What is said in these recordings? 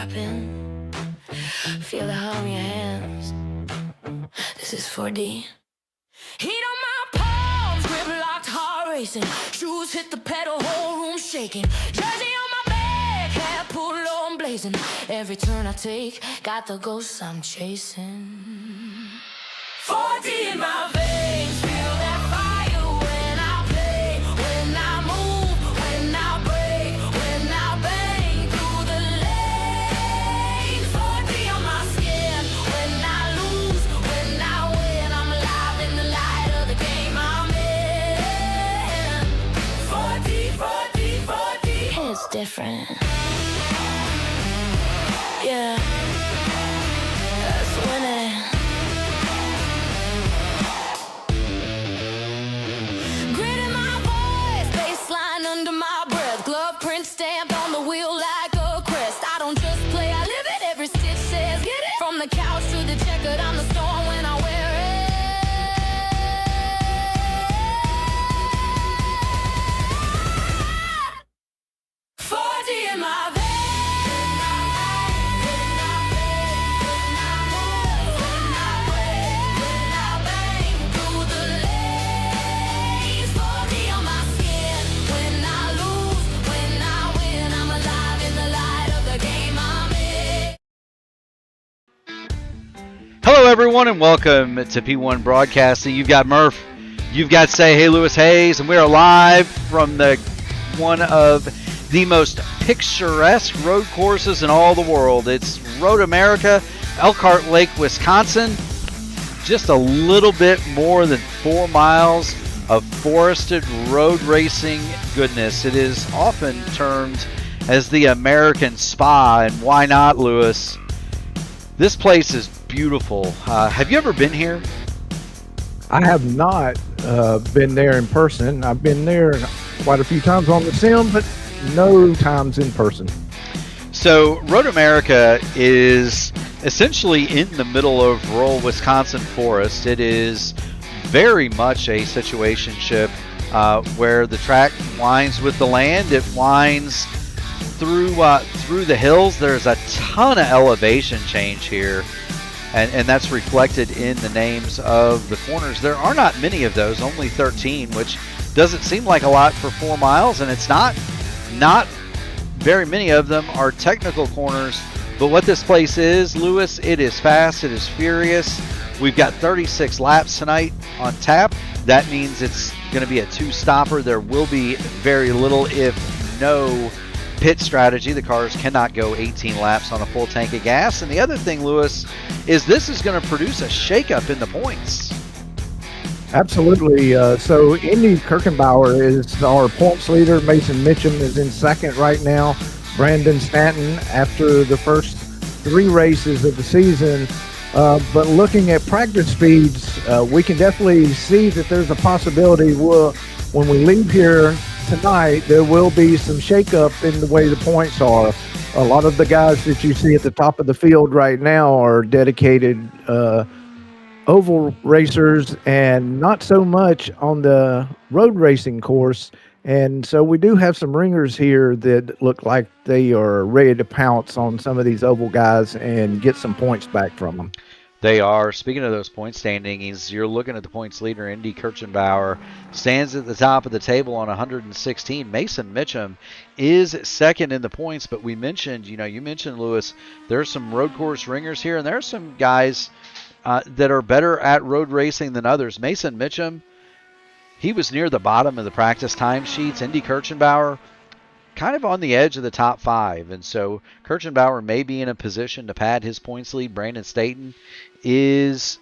dropping. Feel the hum in your hands. This is 4D. Heat on my palms, grip locked, heart racing. Shoes hit the pedal, whole room shaking. Jersey on my back, hat pulled low and blazing. Every turn I take, got the ghosts I'm chasing. 4D in my veins, feel that fire when I play, when I move, when I break, when I bang through the lane. 4D on my skin, when I lose, when I win, I'm alive in the light of the game I'm in. 4D, 4D, 4D. It's different. Yeah, that's winning. Stamped on the wheel like a crest. I don't just play, I live it. Every stitch says get it. From the couch to the checkered, I'm the storm when I wear it. 4D in my veins. Hello, everyone, and welcome to P1 Broadcasting. You've got Murph, you've got Say Hey Lewis Hayes, and we are live from one of the most picturesque road courses in all the world. It's Road America, Elkhart Lake, Wisconsin. Just a little bit more than 4 miles of forested road racing goodness. It is often termed as the American Spa, and why not, Lewis? This place is beautiful. Have you ever been here? I have not been there in person. I've been there quite a few times on the sim, but no times in person. So Road America is essentially in the middle of rural Wisconsin forest. It is very much a situationship where the track winds with the land. It winds through the hills. There's a ton of elevation change here, and that's reflected in the names of the corners. There are not many of those, only 13, which doesn't seem like a lot for 4 miles, and it's not very many of them are technical corners. But what this place is, Lewis, it is fast, it is furious. We've got 36 laps tonight on tap. That means it's going to be a two-stopper. There will be very little, if no, pit strategy. The cars cannot go 18 laps on a full tank of gas. And the other thing, Lewis, is this is going to produce a shakeup in the points. Absolutely. So Indy Kirchenbauer is our points leader. Mason Mitchum is in second right now. Brandon Stanton after the first 3 races of the season. But looking at practice speeds, we can definitely see that there's a possibility when we leave here tonight, there will be some shakeup in the way the points are. A lot of the guys that you see at the top of the field right now are dedicated oval racers and not so much on the road racing course. And so we do have some ringers here that look like they are ready to pounce on some of these oval guys and get some points back from them. They are. Speaking of those point standings, you're looking at the points leader, Indy Kirchenbauer, stands at the top of the table on 116. Mason Mitchum is second in the points, but we mentioned, you mentioned, Lewis, there's some road course ringers here, and there's some guys that are better at road racing than others. Mason Mitchum, he was near the bottom of the practice timesheets. Indy Kirchenbauer, kind of on the edge of the top 5, and so Kirchenbauer may be in a position to pad his points lead. Brandon Stanton is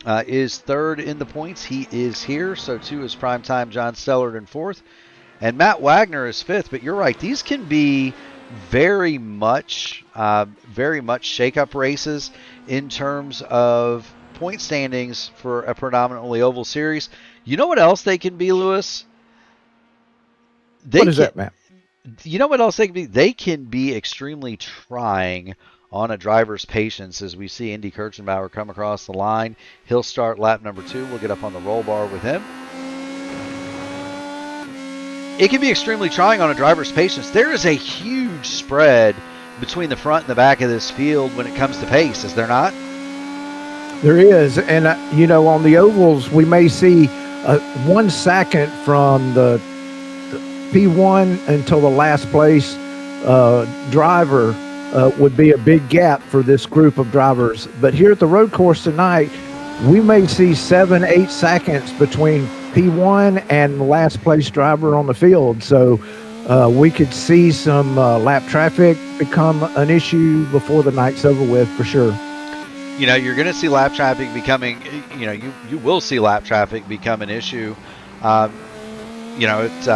third in the points. He is here. So too is primetime John Stellard in fourth, and Matt Wagner is fifth. But you're right; these can be very much shake-up races in terms of point standings for a predominantly oval series. You know what else they can be, Lewis? What is that, Matt? You know what else they can be? They can be extremely trying on a driver's patience, as we see Indy Kirchenbauer come across the line. He'll start lap number 2. We'll get up on the roll bar with him. It can be extremely trying on a driver's patience. There is a huge spread between the front and the back of this field when it comes to pace, is there not? There is, and on the ovals we may see 1 second from the P1 until the last place driver would be a big gap for this group of drivers. But here at the road course tonight, we may see 7-8 seconds between P1 and the last place driver on the field. So we could see some lap traffic become an issue before the night's over with, for sure. You're going to see lap traffic becoming, you will see lap traffic become an issue. It's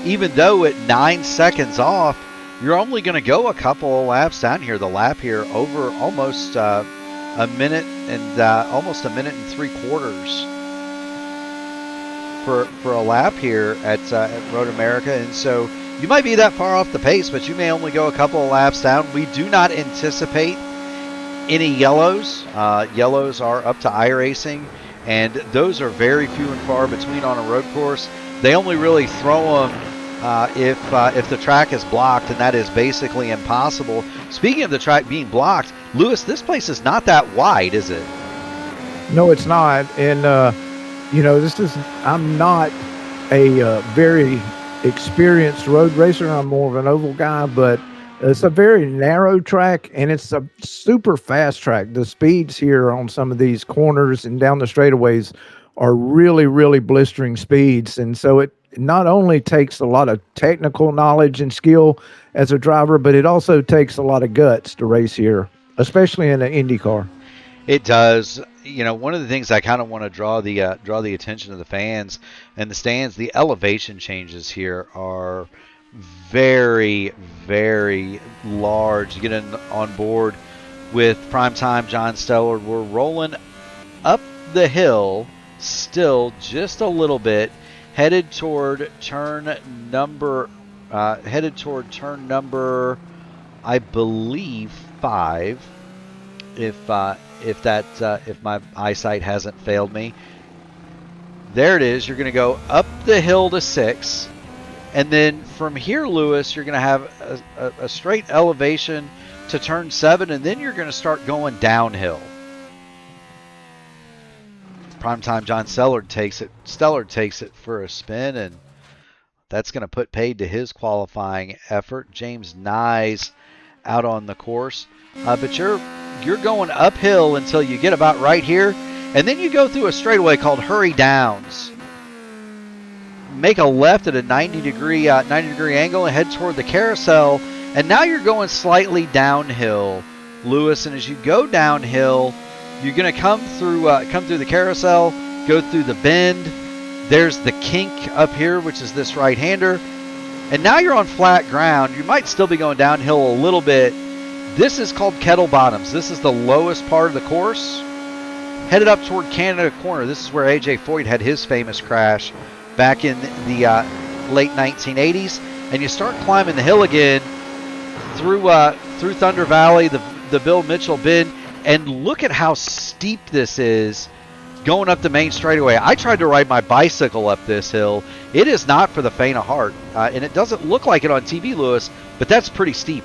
even though at 9 seconds off, you're only going to go a couple of laps down here. The lap here over almost a minute and almost a minute and 3/4 for a lap here at Road America, and so you might be that far off the pace, but you may only go a couple of laps down. We do not anticipate any yellows. Yellows are up to iRacing, and those are very few and far between on a road course. They only really throw them if the track is blocked, and that is basically impossible. Speaking of the track being blocked, Lewis, this place is not that wide, is it? No, it's not. And I'm not a very experienced road racer. I'm more of an oval guy, but it's a very narrow track, and it's a super fast track. The speeds here on some of these corners and down the straightaways are really, really blistering speeds. And so it not only takes a lot of technical knowledge and skill as a driver, but it also takes a lot of guts to race here, especially in an Indy car. It does. One of the things I kind of want to draw the attention of the fans and the stands, the elevation changes here are very, very large. Getting on board with primetime John Stellard, we're rolling up the hill still just a little bit, headed toward turn number I believe 5, if my eyesight hasn't failed me. There it is. You're going to go up the hill to 6, and then from here, Lewis, you're going to have a straight elevation to turn 7, and then you're going to start going downhill. Primetime John Stellard takes it for a spin, and that's going to put paid to his qualifying effort. James Nyes out on the course, but you're going uphill until you get about right here, and then you go through a straightaway called Hurry Downs. Make a left at a 90-degree angle and head toward the carousel, and now you're going slightly downhill, Lewis. And as you go downhill, you're going to come through the carousel, go through the bend. There's the kink up here, which is this right-hander, and now you're on flat ground. You might still be going downhill a little bit. This is called Kettle Bottoms. This is the lowest part of the course. Headed up toward Canada Corner. This is where A.J. Foyt had his famous crash back in the late 1980s. And you start climbing the hill again through Thunder Valley, the Bill Mitchell bend. And look at how steep this is going up the main straightaway. I tried to ride my bicycle up this hill. It is not for the faint of heart. And it doesn't look like it on TV, Lewis, but that's pretty steep.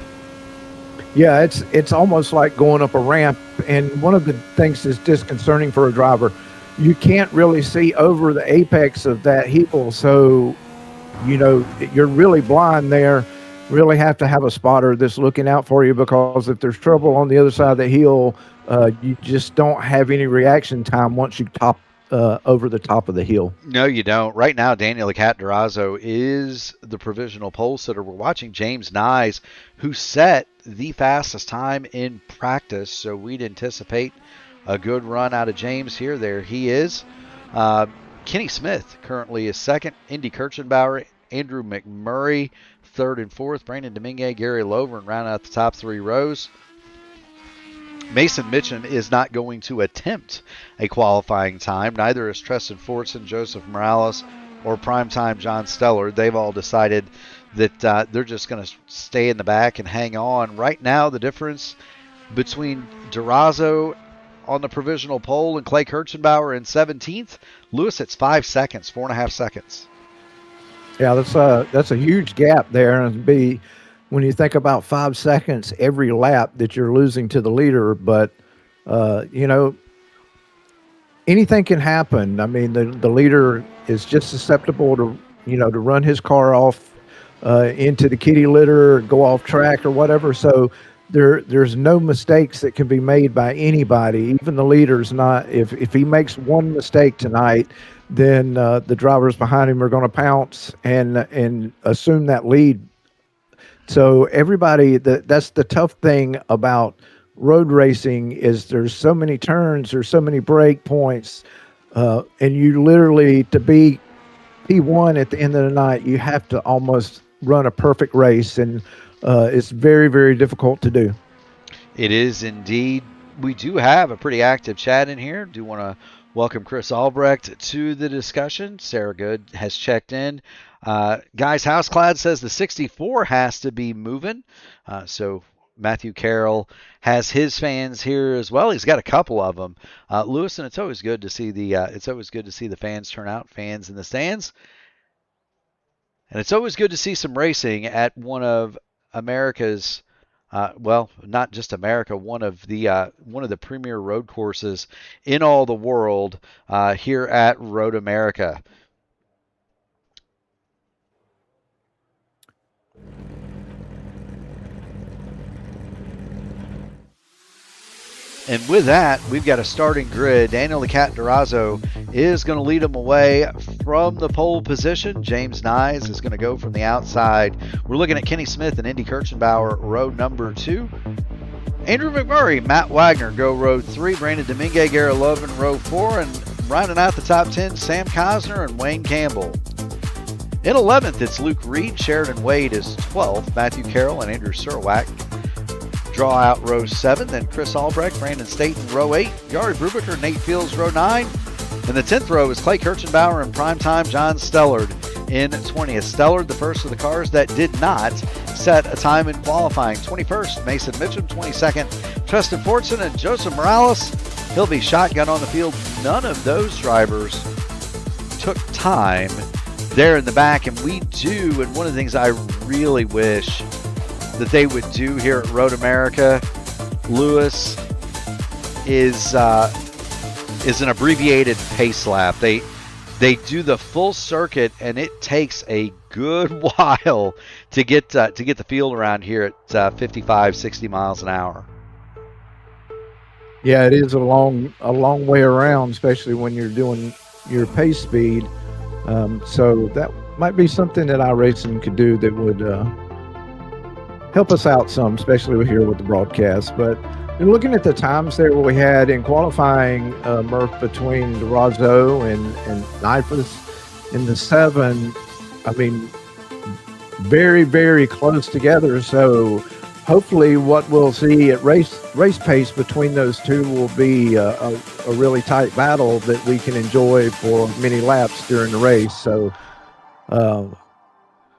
Yeah, it's almost like going up a ramp. And one of the things that's disconcerting for a driver, you can't really see over the apex of that hill. So, you're really blind there. Really have to have a spotter that's looking out for you, because if there's trouble on the other side of the hill, you just don't have any reaction time once you top over the top of the hill. No, you don't. Right now, Daniel the Cat Durazo is the provisional pole sitter. We're watching James Nyes, who set the fastest time in practice, so we'd anticipate a good run out of James here. There he is. Kenny Smith currently is second. Indy Kirchenbauer, Andrew McMurray, third and fourth. Brandon Domingue, Gary Lover, and round out the top 3 rows. Mason Mitchum is not going to attempt a qualifying time. Neither is Treston Fortson, Joseph Morales, or primetime John Stellard. They've all decided that they're just going to stay in the back and hang on. Right now, the difference between Durazo on the provisional pole and Clay Kirchenbauer in 17th, Lewis, it's 5 seconds, 4.5 seconds. Yeah, that's a huge gap there, and it'd be when you think about 5 seconds every lap that you're losing to the leader. But you know, anything can happen. I mean, the leader is just susceptible to, to run his car off into the kitty litter or go off track or whatever. So there's no mistakes that can be made by anybody, even the leader's not. If he makes one mistake tonight, then the drivers behind him are going to pounce and assume that lead. So everybody, that's the tough thing about road racing, is there's so many turns, there's so many break points, and you literally, to be P1 at the end of the night, you have to almost run a perfect race, and it's very, very difficult to do. It is indeed. We do have a pretty active chat in here. Do want to welcome Chris Albrecht to the discussion. Sarah Good has checked in. Guys, Houseclad says the 64 has to be moving. So Matthew Carroll has his fans here as well. He's got a couple of them. Lewis, and it's always good to see the fans turn out, fans in the stands. And it's always good to see some racing at one of America's, well, not just America, one of the premier road courses in all the world, here at Road America. And with that, we've got a starting grid. Daniel the Cat Durazo is going to lead them away from the pole position. James Nyes is going to go from the outside. We're looking at Kenny Smith and Indy Kirchenbauer, row number 2. Andrew McMurray, Matt Wagner go row 3. Brandon Domingue, Gary Lovin, row 4. And rounding out the top 10, Sam Cosner and Wayne Campbell. In 11th, it's Luke Reed. Sheridan Wade is 12th. Matthew Carroll and Andrew Surwack draw out row 7. Then Chris Albrecht, Brandon Staten, row 8. Yari Brubaker, Nate Fields, row 9. In the 10th row is Clay Kirchenbauer and primetime John Stellard in 20th. Stellard, the first of the cars that did not set a time in qualifying. 21st, Mason Mitchum. 22nd, Tristan Fortson and Joseph Morales. He'll be shotgun on the field. None of those drivers took time there in the back, and we do, and one of the things I really wish that they would do here at Road America, Lewis, is an abbreviated pace lap. They do the full circuit, and it takes a good while to get the field around here at 55, 60 miles an hour. Yeah, it is a long way around, especially when you're doing your pace speed. So that might be something that iRacing could do that would help us out some, especially here with the broadcast. But looking at the times there we had in qualifying, Murph, between Durazo and Knifus in the 7, I mean, very, very close together. So hopefully what we'll see at race pace between those two will be a really tight battle that we can enjoy for many laps during the race. So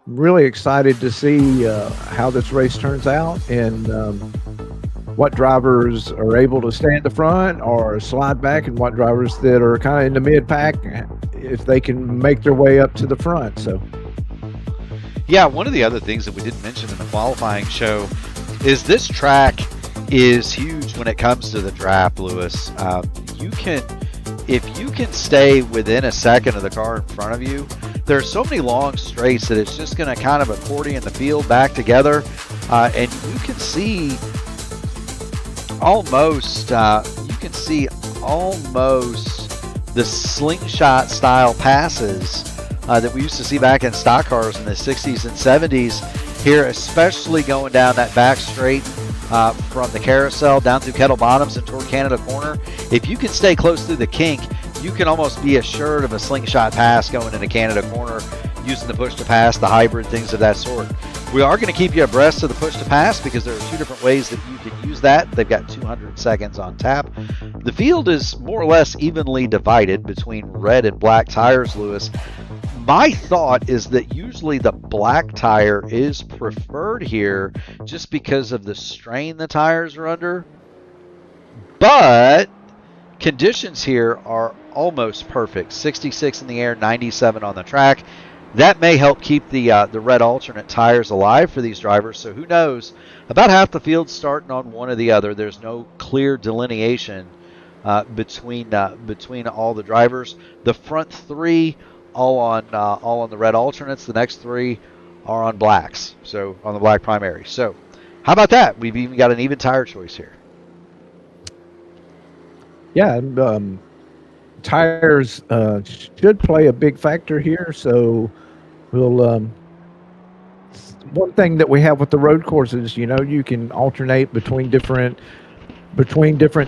really excited to see how this race turns out, and what drivers are able to stay in the front or slide back, and what drivers that are kind of in the mid pack, if they can make their way up to the front. So yeah, one of the other things that we didn't mention in the qualifying show is this track is huge when it comes to the draft, Lewis. If you can stay within a second of the car in front of you, there are so many long straights that it's just going to kind of accordion the field back together, and you can see almost the slingshot style passes that we used to see back in stock cars in the 60s and 70s here, especially going down that back straight from the carousel down through Kettle Bottoms and toward Canada Corner. If you can stay close through the kink, you can almost be assured of a slingshot pass going into Canada Corner using the push to pass, the hybrid, things of that sort. We are going to keep you abreast of the push to pass because there are 2 different ways that you can use that. They've got 200 seconds on tap. The field is more or less evenly divided between red and black tires, Lewis. My thought is that usually the black tire is preferred here just because of the strain the tires are under. But conditions here are almost perfect. 66 in the air, 97 on the track. that may help keep the red alternate tires alive for these drivers. So who knows? About half the field's starting on one or the other. There's no clear delineation between all the drivers. The front three all on the red alternates. The next three are on blacks. So on the black primary. So how about that? We've even got an even tire choice here. Yeah, and tires should play a big factor here. So we'll. One thing that we have with the road courses, you can alternate between different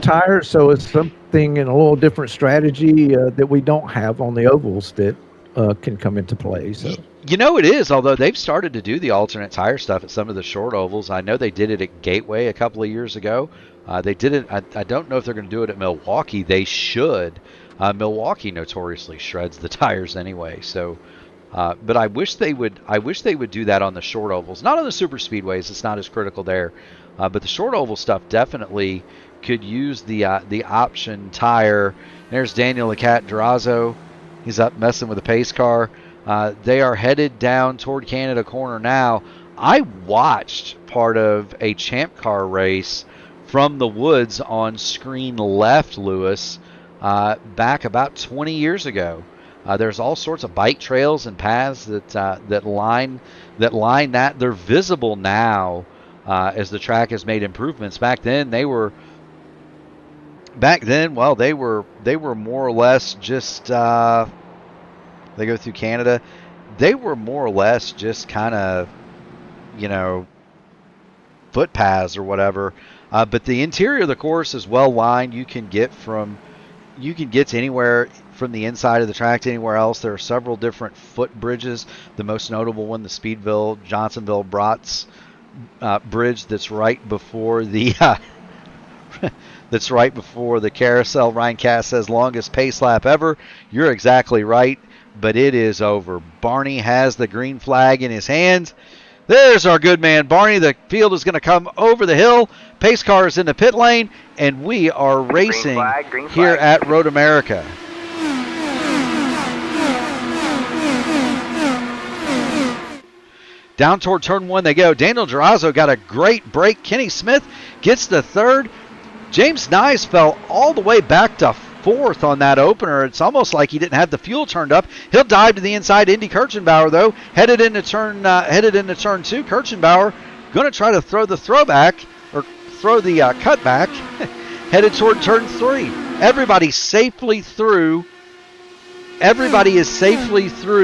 tires. So it's something in a little different strategy that we don't have on the ovals that can come into play. So it is. Although they've started to do the alternate tire stuff at some of the short ovals. I know they did it at Gateway a couple of years ago. They did it. I don't know if they're going to do it at Milwaukee. They should. Milwaukee notoriously shreds the tires anyway. So. But I wish they would do that on the short ovals, not on the super speedways. It's not as critical there, but the short oval stuff definitely could use the option tire. There's Daniel the Cat Durazo. He's up messing with the pace car. They are headed down toward Canada Corner now. I watched part of a Champ Car race from the woods on screen left, Lewis, back about 20 years ago. There's all sorts of bike trails and paths that line that. They're visible now as the track has made improvements. Back then they were more or less just they go through Canada. They were more or less just kind of footpaths or whatever. But the interior of the course is well lined. You can get to anywhere from the inside of the track to anywhere else. There are several different footbridges. The most notable one, the Speedville Johnsonville Bratz bridge, that's right before the carousel. Ryan Cass says longest pace lap ever. You're exactly right, but it is over. Barney has the green flag in his hands. There's our good man, Barney. The field is going to come over the hill. Pace car is in the pit lane, and we are racing green flag. here at Road America. Down toward turn one they go. Daniel Durazo got a great break. Kenny Smith gets the third. James Nyes fell all the way back to fourth on that opener. It's almost like he didn't have the fuel turned up. He'll dive to the inside. Indy Kirchenbauer, though, headed into turn two. Kirchenbauer going to try to throw the throwback or throw the cutback. Headed toward turn three. Everybody is safely through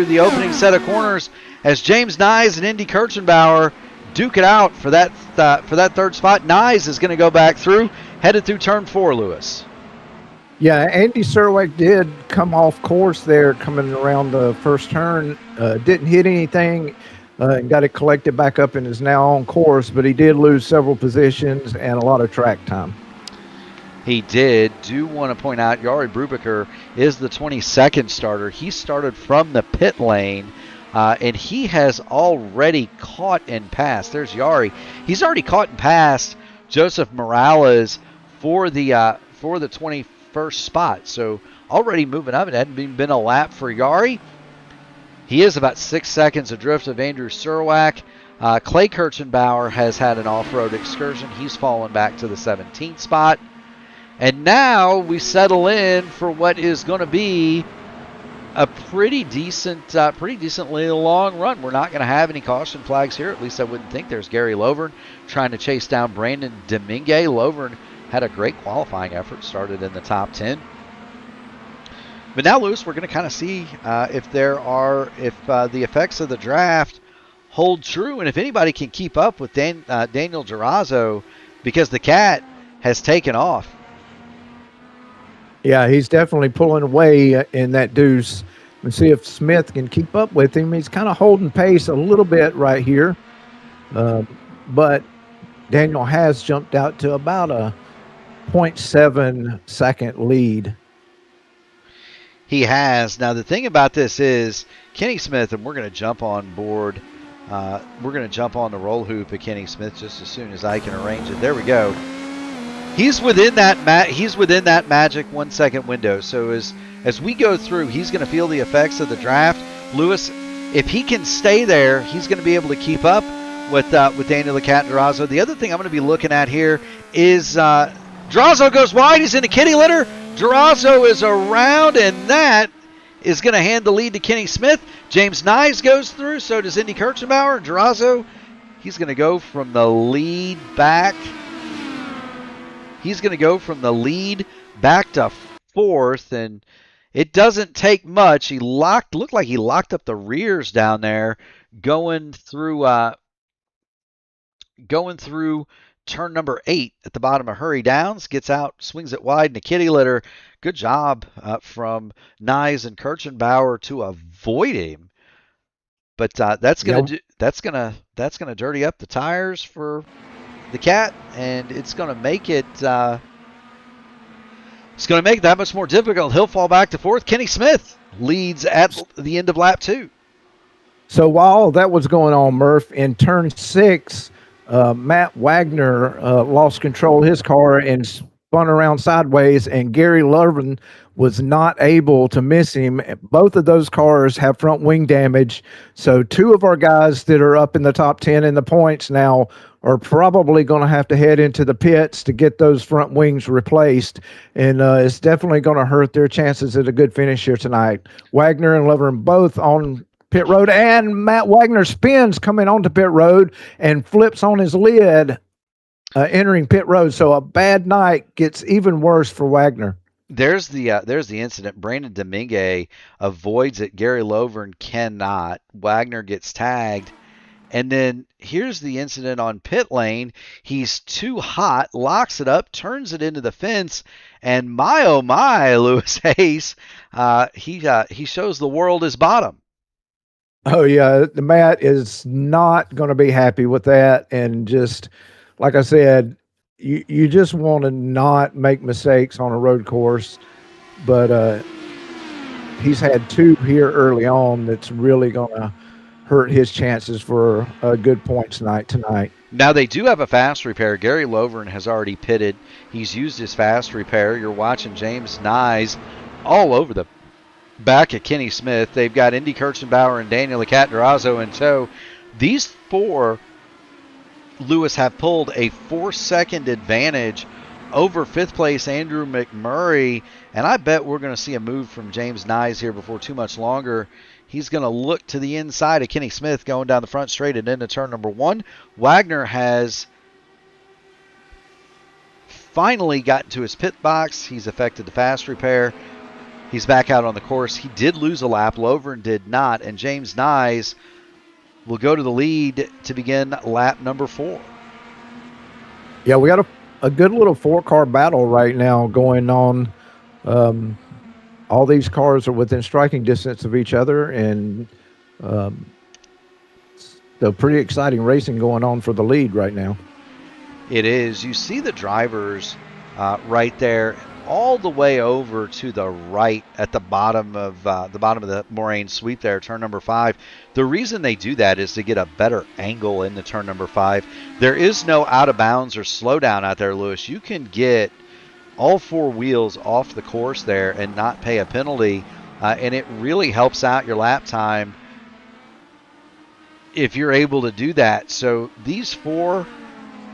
the opening set of corners as James Nyes and Indy Kirchenbauer duke it out for that third spot. Nyes is going to go back through, headed through turn four, Lewis. Yeah, Andy Serwick did come off course there coming around the first turn. Didn't hit anything and got it collected back up and is now on course, but he did lose several positions and a lot of track time. He did. Do want to point out Yari Brubaker is the 22nd starter. He started from the pit lane, and he has already caught and passed. There's Yari. He's already caught and passed Joseph Morales for the 21st spot. So already moving up. It hadn't been a lap for Yari. He is about 6 seconds adrift of Andrew Serwak. Clay Kirchenbauer has had an off-road excursion. He's fallen back to the 17th spot. And now we settle in for what is going to be a pretty decently long run. We're not going to have any caution flags here. At least I wouldn't think. There's Gary Lovern trying to chase down Brandon Domingue. Lovern had a great qualifying effort, started in the top 10. But now, Lewis, we're going to kind of see if the effects of the draft hold true, and if anybody can keep up with Daniel Durazo, because the Cat has taken off. Yeah, he's definitely pulling away in that deuce. And see if Smith can keep up with him. He's kind of holding pace a little bit right here. But Daniel has jumped out to about a 0.7 second lead. He has. Now, the thing about this is Kenny Smith, and we're going to jump on board. We're going to jump on the roll hoop of Kenny Smith just as soon as I can arrange it. There we go. He's within that magic 1 second window. So as we go through, he's going to feel the effects of the draft. Lewis, if he can stay there, he's going to be able to keep up with Daniel the Cat Durazo. The other thing I'm going to be looking at here is Durazo goes wide. He's in the kitty litter. Durazo is around, and that is going to hand the lead to Kenny Smith. James Nyes goes through. So does Indy Kirchenbauer. Durazo, he's going to go from the lead back. He's going to go from the lead back to fourth, and it doesn't take much. Looked like he locked up the rears down there, going through turn number 8 at the bottom of Hurry Downs. Gets out, swings it wide in the kitty litter. Good job from Nyes and Kirchenbauer to avoid him. But that's gonna dirty up the tires for the Cat, and it's gonna make it that much more difficult. He'll fall back to fourth. Kenny Smith leads at the end of lap 2. So while that was going on, Murph, in turn 6, Matt Wagner lost control of his car and spun around sideways, and Gary Lovren was not able to miss him. Both of those cars have front wing damage. So 2 of our guys that are up in the top 10 in the points now are probably going to have to head into the pits to get those front wings replaced. And it's definitely going to hurt their chances at a good finish here tonight. Wagner and Lovren both on pit road, and Matt Wagner spins coming onto pit road and flips on his lid entering pit road. So a bad night gets even worse for Wagner. There's the incident. Brandon Domingue avoids it. Gary Lovren cannot. Wagner gets tagged. And then here's the incident on pit lane. He's too hot, locks it up, turns it into the fence, and my oh my, Lewis Hayes, he shows the world his bottom. Oh yeah, the Matt is not going to be happy with that, and just like I said, you just want to not make mistakes on a road course, but he's had 2 here early on that's really going to hurt his chances for a good points night tonight. Now they do have a fast repair. Gary Lovren has already pitted. He's used his fast repair. You're watching James Nyes all over the back at Kenny Smith. They've got Indy Kirchenbauer and Daniel the Cat Durazo in tow. These 4, Lewis, have pulled a 4-second advantage over 5th place Andrew McMurray, and I bet we're going to see a move from James Nyes here before too much longer. He's going to look to the inside of Kenny Smith going down the front straight and into turn number 1. Wagner has finally gotten to his pit box. He's effected the fast repair. He's back out on the course. He did lose a lap. Lovren did not. And James Nyes will go to the lead to begin lap number 4. Yeah, we got a good little 4-car battle right now going on. All these cars are within striking distance of each other, and so pretty exciting racing going on for the lead right now. It is. You see the drivers right there, all the way over to the right at the bottom of the moraine sweep there, turn number 5. The reason they do that is to get a better angle into turn number 5. There is no out of bounds or slowdown out there, Lewis. You can get all 4 wheels off the course there and not pay a penalty, and it really helps out your lap time if you're able to do that. So these 4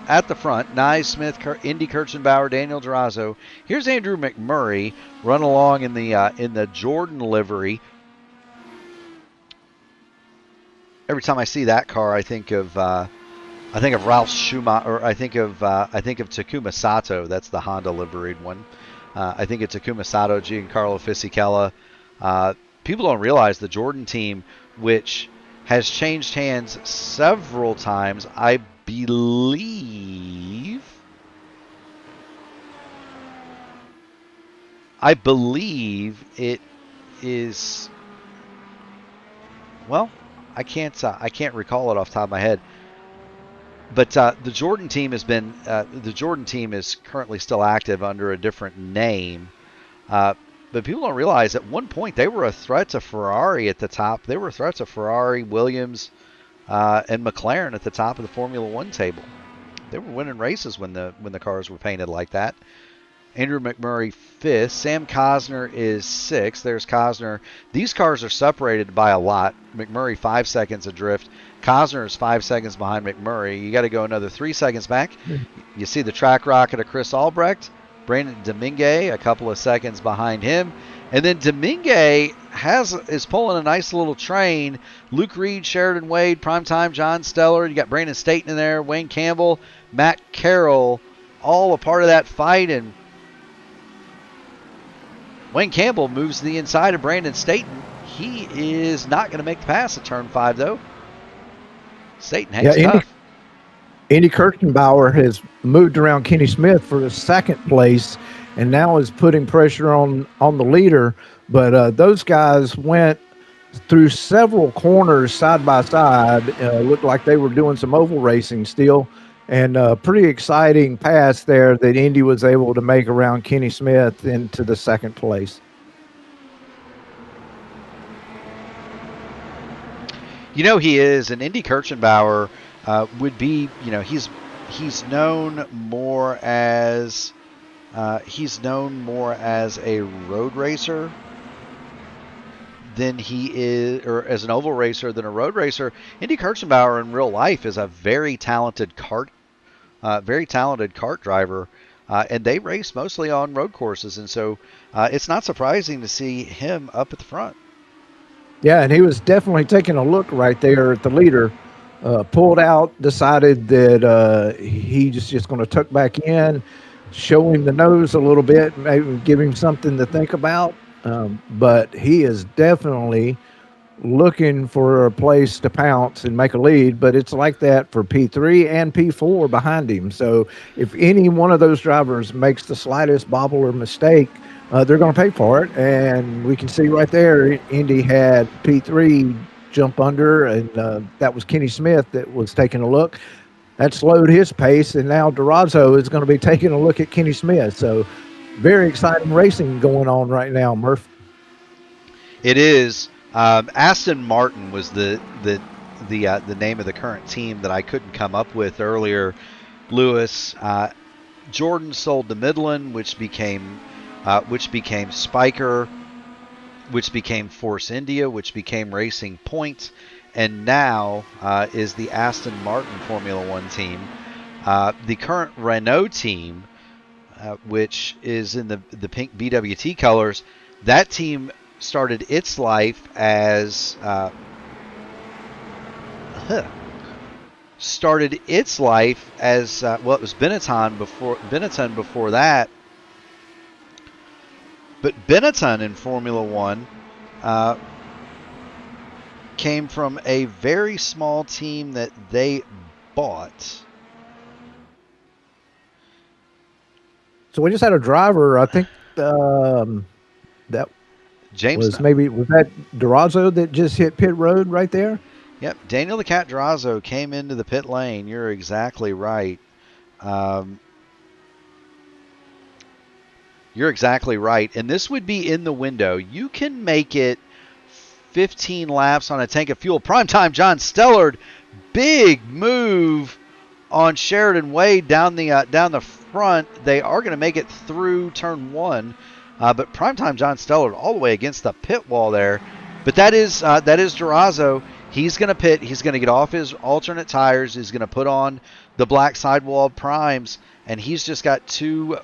at the front, Nyes, Smith, Indy Kirchenbauer, Daniel Durazo. Here's Andrew McMurray run along in the Jordan livery. Every time I see that car, I think of Ralph Schumacher, or I think of Takuma Sato. That's the Honda liveried one. I think it's Takuma Sato, Giancarlo Fisichella. People don't realize the Jordan team, which has changed hands several times. I believe it is. Well, I can't recall it off the top of my head. But the Jordan team is currently still active under a different name. But people don't realize at one point they were a threat to Ferrari at the top. They were threats to Ferrari, Williams, and McLaren at the top of the Formula One table. They were winning races when the cars were painted like that. Andrew McMurray 5th. Sam Cosner is 6th. There's Cosner. These cars are separated by a lot. McMurray 5 seconds adrift. Cosner is 5 seconds behind McMurray. You got to go another 3 seconds back. You see the track rocket of Chris Albrecht. Brandon Domingue a couple of seconds behind him. And then Domingue is pulling a nice little train. Luke Reed, Sheridan Wade, Primetime John Stellar. You got Brandon Staten in there, Wayne Campbell, Matt Carroll, all a part of that fight. And Wayne Campbell moves to the inside of Brandon Staten. He is not going to make the pass at turn 5, though. Staten hangs tough. Indy Kirchenbauer has moved around Kenny Smith for the second place and now is putting pressure on the leader. But those guys went through several corners side by side. Looked like they were doing some oval racing still. And pretty exciting pass there that Indy was able to make around Kenny Smith into the second place. You know he is, and Indy Kirchenbauer would be, he's known more as a road racer than he is, or as an oval racer than a road racer. Indy Kirchenbauer in real life is a very talented kart driver, and they race mostly on road courses, and so it's not surprising to see him up at the front. Yeah, and he was definitely taking a look right there at the leader. Pulled out, decided that he's just going to tuck back in, show him the nose a little bit, maybe give him something to think about. But he is definitely looking for a place to pounce and make a lead. But it's like that for P3 and P4 behind him. So if any one of those drivers makes the slightest bobble or mistake, they're going to pay for it. And we can see right there, Indy had P3 jump under, and that was Kenny Smith that was taking a look. That slowed his pace, and now Durazo is going to be taking a look at Kenny Smith. So very exciting racing going on right now, Murph. It is. Aston Martin was the name of the current team that I couldn't come up with earlier. Lewis, Jordan sold to Midland, which became Spiker, which became Force India, which became Racing Point, and now is the Aston Martin Formula One team. The current Renault team, which is in the pink BWT colors, that team started its life as it was Benetton before that. But Benetton in Formula One came from a very small team that they bought. So we just had a driver, I think that James was that Durazo that just hit pit road right there? Yep, Daniel the Cat Durazo came into the pit lane. You're exactly right. You're exactly right. And this would be in the window. You can make it 15 laps on a tank of fuel. Primetime John Stellard, big move on Sheridan Wade down the front. They are going to make it through turn 1. But Primetime John Stellard all the way against the pit wall there. But that is Durazo. He's going to pit. He's going to get off his alternate tires. He's going to put on the black sidewall primes. And he's just got two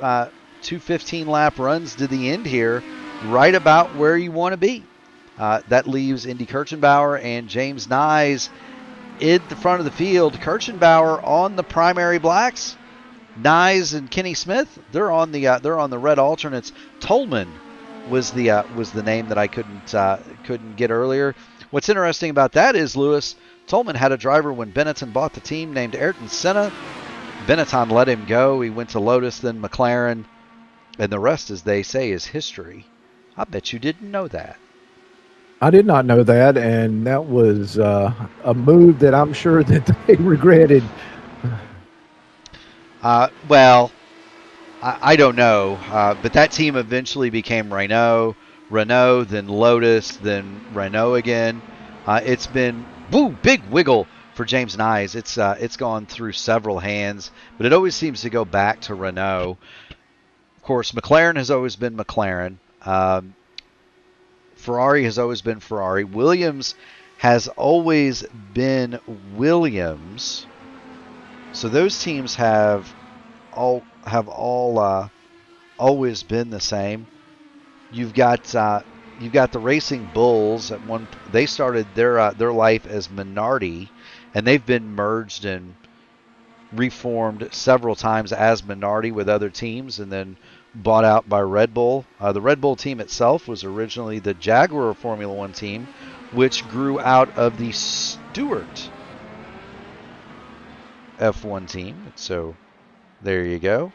15-lap runs to the end here, right about where you want to be. That leaves Indy Kirchenbauer and James Nyes in the front of the field. Kirchenbauer on the primary blacks. Nyes and Kenny Smith, they're on the red alternates. Tolman was the name that I couldn't get earlier. What's interesting about that is, Lewis, Tolman had a driver when Benetton bought the team named Ayrton Senna. Benetton let him go. He went to Lotus, then McLaren. And the rest, as they say, is history. I bet you didn't know that. I did not know that, and that was a move that I'm sure that they regretted. Well, I don't know, but that team eventually became Renault, then Lotus, then Renault again. It's been big wiggle for James Nyes. It's gone through several hands, but it always seems to go back to Renault. course, McLaren has always been McLaren. Ferrari has always been Ferrari. Williams has always been Williams. So those teams have all always been the same. You've got the Racing Bulls. They started their life as Minardi, and they've been merged and reformed several times as Minardi with other teams, and then bought out by Red Bull. The Red Bull team itself was originally the Jaguar Formula One team, which grew out of the Stewart F1 team. So there you go.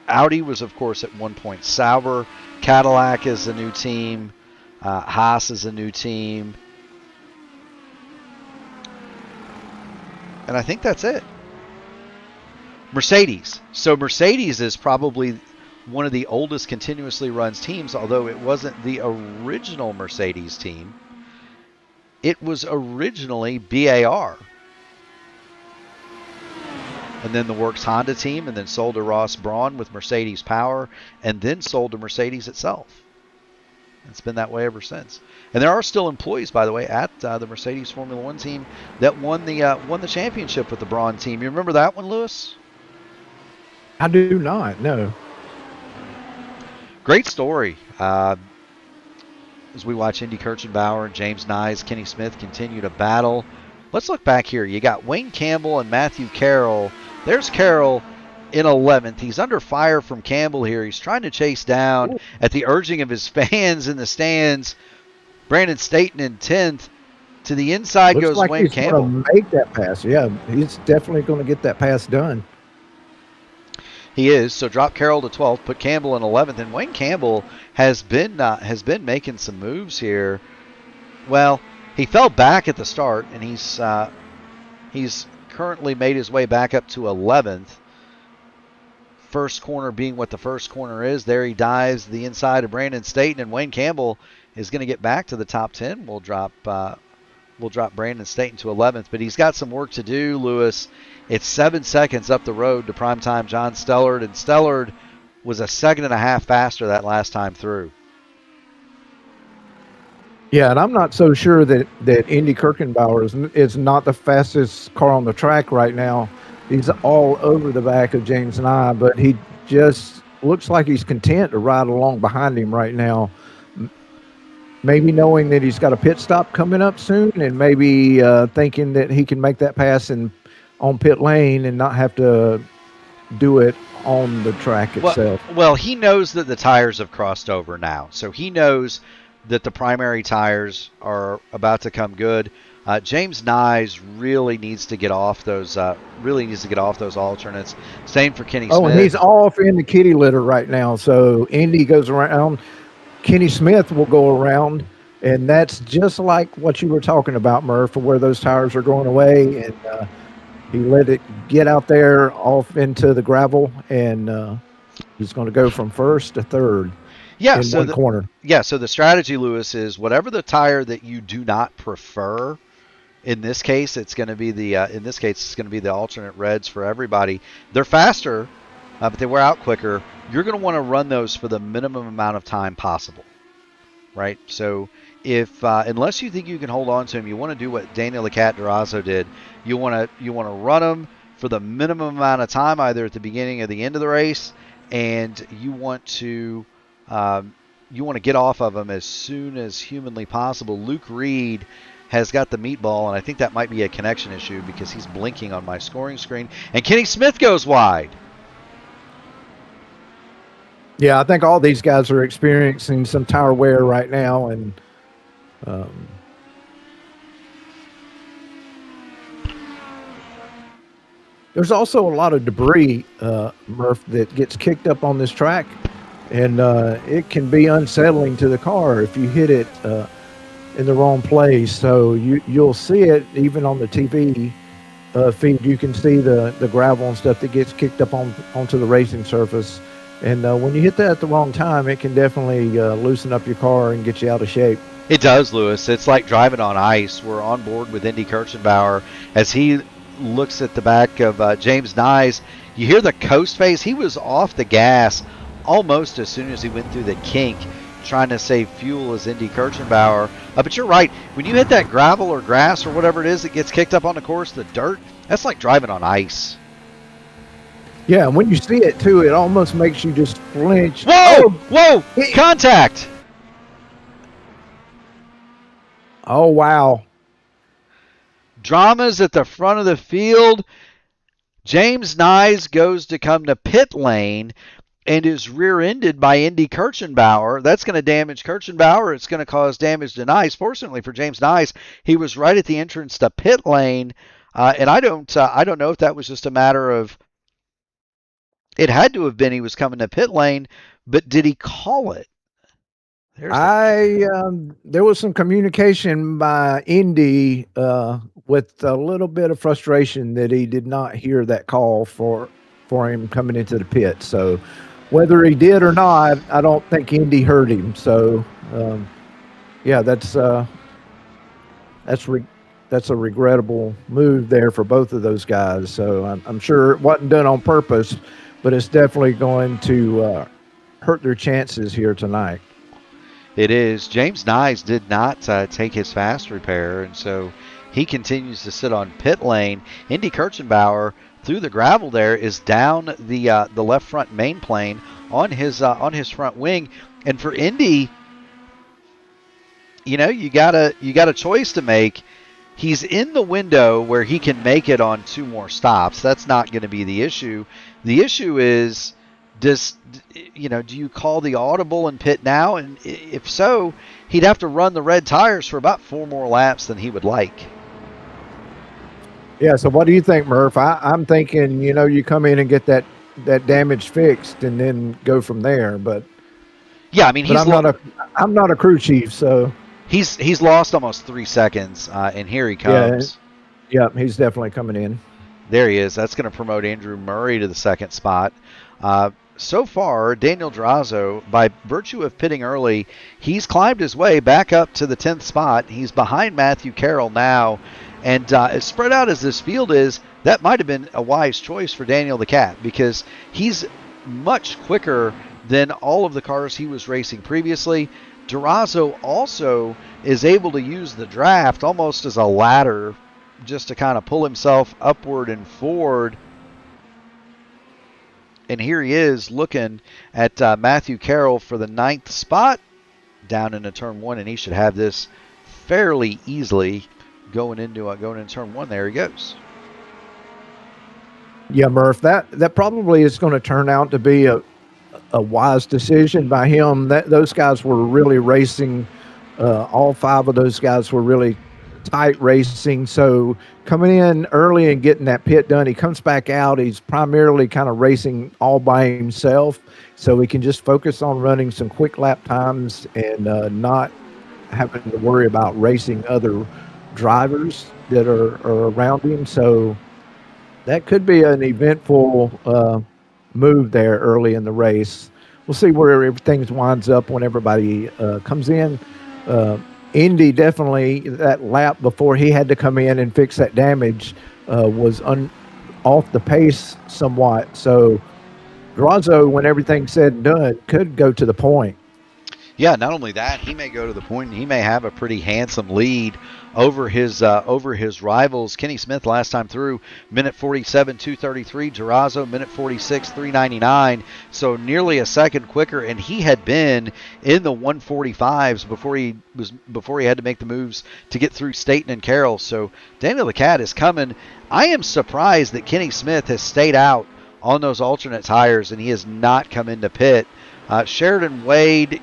Audi was, of course, at one point Sauber. Cadillac is a new team. Haas is a new team. And I think that's it. Mercedes. So Mercedes is probably one of the oldest continuously runs teams, although it wasn't the original Mercedes team. It was originally BAR. And then the Works Honda team, and then sold to Ross Brawn with Mercedes Power, and then sold to Mercedes itself. It's been that way ever since. And there are still employees, by the way, at the Mercedes Formula One team that won the championship with the Brawn team. You remember that one, Lewis? I do not, no. Great story. As we watch Indy Kirchenbauer, James Nyes, Kenny Smith continue to battle. Let's look back here. You got Wayne Campbell and Matthew Carroll. There's Carroll in 11th. He's under fire from Campbell here. He's trying to chase down at the urging of his fans in the stands. Brandon Staton in 10th. To the inside Looks goes like Wayne he's Campbell. going to make that pass. Yeah, he's definitely going to get that pass done. He is. So drop Carroll to 12th, put Campbell in 11th, and Wayne Campbell has been making some moves here. Well, he fell back at the start, and he's currently made his way back up to 11th. First corner being what the first corner is. There he dives the inside of Brandon Staton, and Wayne Campbell is going to get back to the top 10. We'll drop Brandon Staton to 11th, but he's got some work to do, Lewis. It's 7 seconds up the road to primetime John Stellard, and Stellard was a second and a half faster that last time through. Yeah, and I'm not so sure that Indy Kirchenbauer is not the fastest car on the track right now. He's all over the back of James Nye, but he just looks like he's content to ride along behind him right now. Maybe knowing that he's got a pit stop coming up soon, and maybe thinking that he can make that pass on pit lane and not have to do it on the track itself. Well, he knows that the tires have crossed over now, so he knows that the primary tires are about to come good. James Nyes really needs to get off those. Alternates. Same for Kenny Smith. Oh, and he's off in the kitty litter right now. So Indy goes around. Kenny Smith will go around, and that's just like what you were talking about, Murph, where those tires are going away, and he let it get out there off into the gravel, and he's going to go from first to third. Yeah, in one corner. Yeah, so the strategy, Lewis, is whatever the tire that you do not prefer. In this case, it's going to be the alternate reds for everybody. They're faster, but they wear out quicker. You're going to want to run those for the minimum amount of time possible, right? So if unless you think you can hold on to them, you want to do what Daniel the Cat Durazo did. You want to run them for the minimum amount of time, either at the beginning or the end of the race, and you want to get off of them as soon as humanly possible. Luke Reed has got the meatball, and I think that might be a connection issue because he's blinking on my scoring screen. And Kenny Smith goes wide. Yeah, I think all these guys are experiencing some tire wear right now, and there's also a lot of debris, Murph, that gets kicked up on this track, and it can be unsettling to the car if you hit it in the wrong place. So you'll see it even on the TV feed. You can see the gravel and stuff that gets kicked up onto the racing surface. And when you hit that at the wrong time, it can definitely loosen up your car and get you out of shape. It does, Lewis. It's like driving on ice. We're on board with Indy Kirchenbauer as he looks at the back of James Nyes. You hear the coast phase. He was off the gas almost as soon as he went through the kink, trying to save fuel as Indy Kirchenbauer. But you're right. When you hit that gravel or grass or whatever it is that gets kicked up on the course, the dirt, that's like driving on ice. Yeah, and when you see it, too, it almost makes you just flinch. Whoa! Whoa! Contact! Oh, wow. Dramas at the front of the field. James Nyes goes to come to pit lane and is rear-ended by Indy Kirchenbauer. That's going to damage Kirchenbauer. It's going to cause damage to Nyes. Fortunately for James Nyes, he was right at the entrance to pit lane, and I don't know if that was just a matter of. It had to have been he was coming to pit lane, but did he call it? There was some communication by Indy with a little bit of frustration that he did not hear that call for him coming into the pit. So whether he did or not, I don't think Indy heard him. So yeah, that's a regrettable move there for both of those guys. So I'm sure it wasn't done on purpose, but it's definitely going to hurt their chances here tonight. It is. James Nyes did not take his fast repair, and so he continues to sit on pit lane. Indy Kirchenbauer, through the gravel there, is down the left front main plane on his front wing. And for Indy, you got a choice to make. He's in the window where he can make it on 2 more stops. That's not going to be the issue. The issue is, do you call the audible and pit now? And if so, he'd have to run the red tires for about 4 more laps than he would like. Yeah, so what do you think, Murph? I'm thinking, you come in and get that damage fixed and then go from there. But yeah, I mean, I'm not a crew chief, so he's lost almost 3 seconds, and here he comes. Yeah, he's definitely coming in. There he is. That's going to promote Andrew Murray to the second spot. So far, Daniel Durazo, by virtue of pitting early, he's climbed his way back up to the 10th spot. He's behind Matthew Carroll now. And as spread out as this field is, that might have been a wise choice for Daniel the Cat, because he's much quicker than all of the cars he was racing previously. Durazo also is able to use the draft almost as a ladder just to kind of pull himself upward and forward. And here he is looking at Matthew Carroll for the 9th spot down into turn 1, and he should have this fairly easily going into turn 1. There he goes. Yeah, Murph, that probably is going to turn out to be a wise decision by him. Those guys were really racing. All 5 of those guys were really tight racing. So coming in early and getting that pit done, he comes back out. He's primarily kind of racing all by himself, so he can just focus on running some quick lap times and not having to worry about racing other drivers that are around him. So that could be an eventful move there early in the race. We'll see where everything winds up when everybody comes in. Indy definitely, that lap before he had to come in and fix that damage was off the pace somewhat. So Durazo, when everything's said and done, could go to the point. Yeah, not only that, he may go to the point, and he may have a pretty handsome lead over his rivals. Kenny Smith last time through, minute 47, 2:33. Durazo, minute 46, 3:99. So nearly a second quicker, and he had been in the 145s before he had to make the moves to get through Staten and Carroll. So Daniel the Cat is coming. I am surprised that Kenny Smith has stayed out on those alternate tires, and he has not come into pit. Sheridan Wade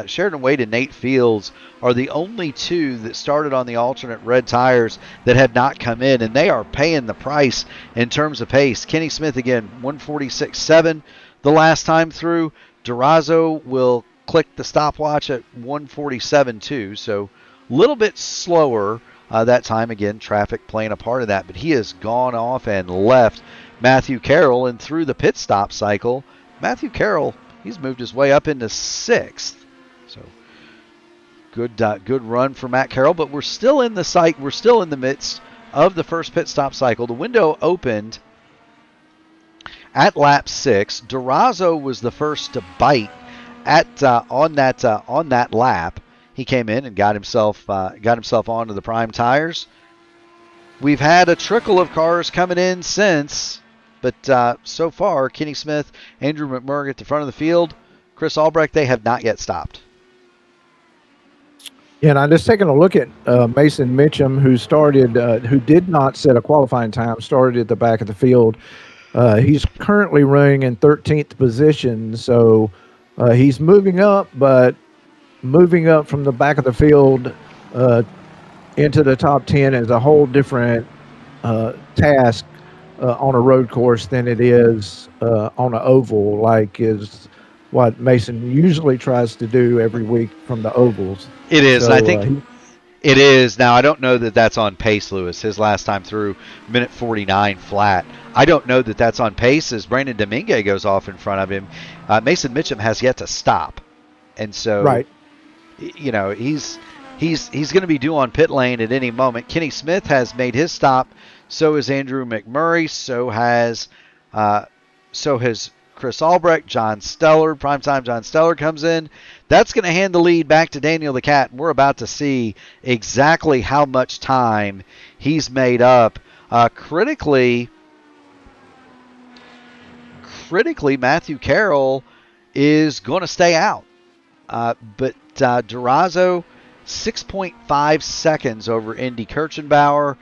Sheridan Wade and Nate Fields are the only 2 that started on the alternate red tires that have not come in, and they are paying the price in terms of pace. Kenny Smith, again, 146.7 the last time through. Durazo will click the stopwatch at 147.2, so a little bit slower that time. Again, traffic playing a part of that, but he has gone off and left Matthew Carroll, and through the pit stop cycle, Matthew Carroll, he's moved his way up into 6th. So good run for Matt Carroll, but we're still in the midst of the first pit stop cycle. The window opened at lap 6. Durazo was the first to bite at on that lap. He came in and got himself onto the prime tires. We've had a trickle of cars coming in since, but so far, Kenny Smith, Andrew McMurray at the front of the field, Chris Albrecht, they have not yet stopped. Yeah, and I'm just taking a look at Mason Mitchum, who did not set a qualifying time, started at the back of the field. He's currently running in 13th position, so he's moving up, but moving up from the back of the field into the top 10 is a whole different task on a road course than it is on an oval, like is what Mason usually tries to do every week from the ovals. It is, So, and I think it is. Now, I don't know that that's on pace, Lewis. His last time through, minute 49 flat. I don't know that that's on pace as Brandon Domingue goes off in front of him. Mason Mitchum has yet to stop. And so, right. you know, he's going to be due on pit lane at any moment. Kenny Smith has made his stop. So has Andrew McMurray. So has Chris Albrecht. John Steller, primetime John Steller comes in. That's going to hand the lead back to Daniel the Cat. And we're about to see exactly how much time he's made up. Critically, Matthew Carroll is going to stay out. But Durazo, 6.5 seconds over Indy Kirchenbauer.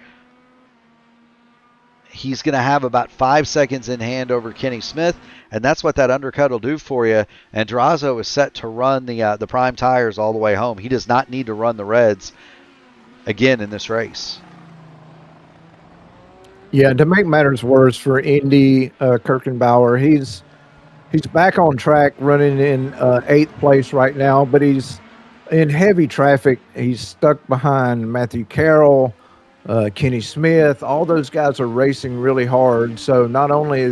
He's going to have about 5 seconds in hand over Kenny Smith, and that's what that undercut will do for you. And Durazo is set to run the prime tires all the way home. He does not need to run the reds again in this race. Yeah, to make matters worse for Indy Kirchenbauer, he's back on track running in 8th place right now, but he's in heavy traffic. He's stuck behind Matthew Carroll, Kenny Smith. All those guys are racing really hard. So not only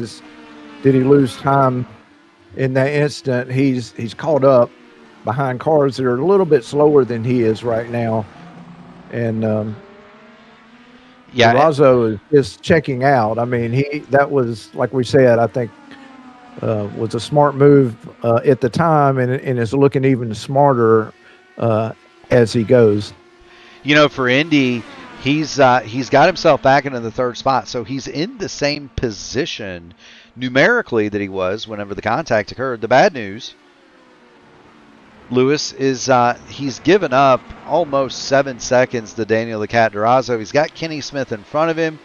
did he lose time in that instant, he's caught up behind cars that are a little bit slower than he is right now. And Durazo is checking out. I mean, that was, like we said, I think was a smart move at the time, and is looking even smarter as he goes. You know, for Indy, he's got himself back into the 3rd spot, so he's in the same position numerically that he was whenever the contact occurred. The bad news, Lewis, is he's given up almost 7 seconds to Daniel the Cat Durazo. He's got Kenny Smith in front of him.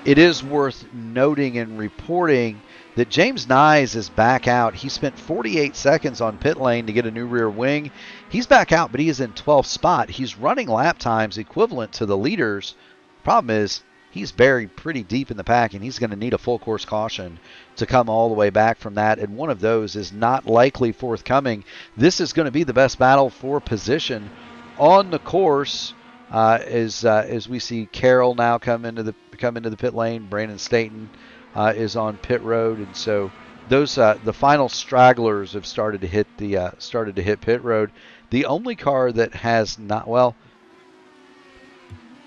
It is worth noting and reporting that James Nyes is back out. He spent 48 seconds on pit lane to get a new rear wing. He's back out, but he is in 12th spot. He's running lap times equivalent to the leaders. Problem is, he's buried pretty deep in the pack, and he's going to need a full course caution to come all the way back from that, and one of those is not likely forthcoming. This is going to be the best battle for position on the course as we see Carroll now come into the pit lane. Brandon Staton is on pit road, and so those the final stragglers have started to hit pit road. The only car that has not, well,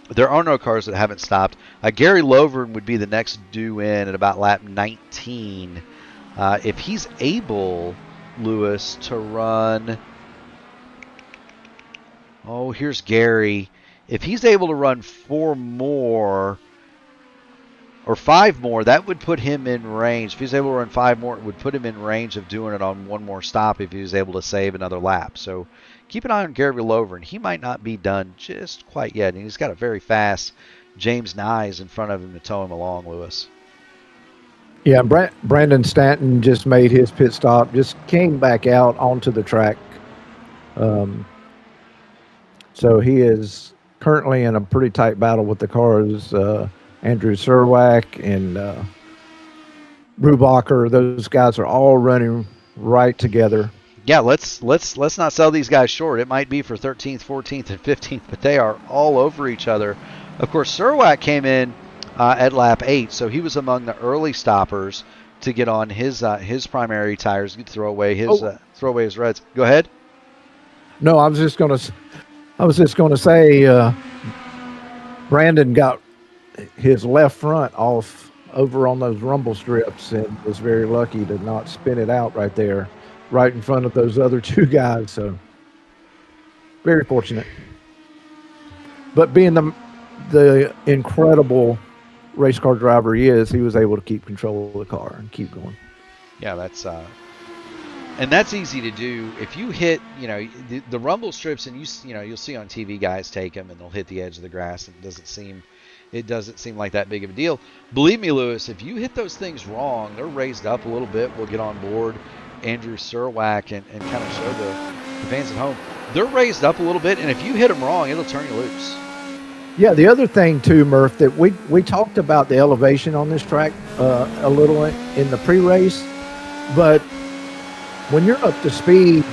there are no cars that haven't stopped. Gary Lovern would be the next due in at about lap 19. If he's able, Lewis, to run, here's Gary. If he's able to run 4 more or 5 more, that would put him in range. If he's able to run 5 more, it would put him in range of doing it on 1 more stop if he was able to save another lap. So keep an eye on Gary Lovern. He might not be done just quite yet, and he's got a very fast James Nyes in front of him to tow him along, Lewis. Yeah, Brandon Stanton just made his pit stop, just came back out onto the track. So he is currently in a pretty tight battle with the cars. Andrew Serwak and Brubacher, those guys are all running right together. Yeah, let's not sell these guys short. It might be for 13th, 14th, and 15th, but they are all over each other. Of course, Serwak came in at lap 8, so he was among the early stoppers to get on his primary tires, throw away his reds. Go ahead. No, I was just going to say Brandon got his left front off over on those rumble strips and was very lucky to not spin it out right there, right in front of those other two guys. So very fortunate. But being the incredible race car driver he is, he was able to keep control of the car and keep going. Yeah, that's and that's easy to do if you hit, the rumble strips, and you'll see on TV guys take them and they'll hit the edge of the grass, and it doesn't seem like that big of a deal. Believe me, Lewis, if you hit those things wrong, they're raised up a little bit. We'll get on board Andrew Surwack and kind of show the fans at home. They're raised up a little bit, and if you hit them wrong, it'll turn you loose. Yeah, the other thing too, Murph, that we talked about the elevation on this track a little in the pre-race, but when you're up to speed,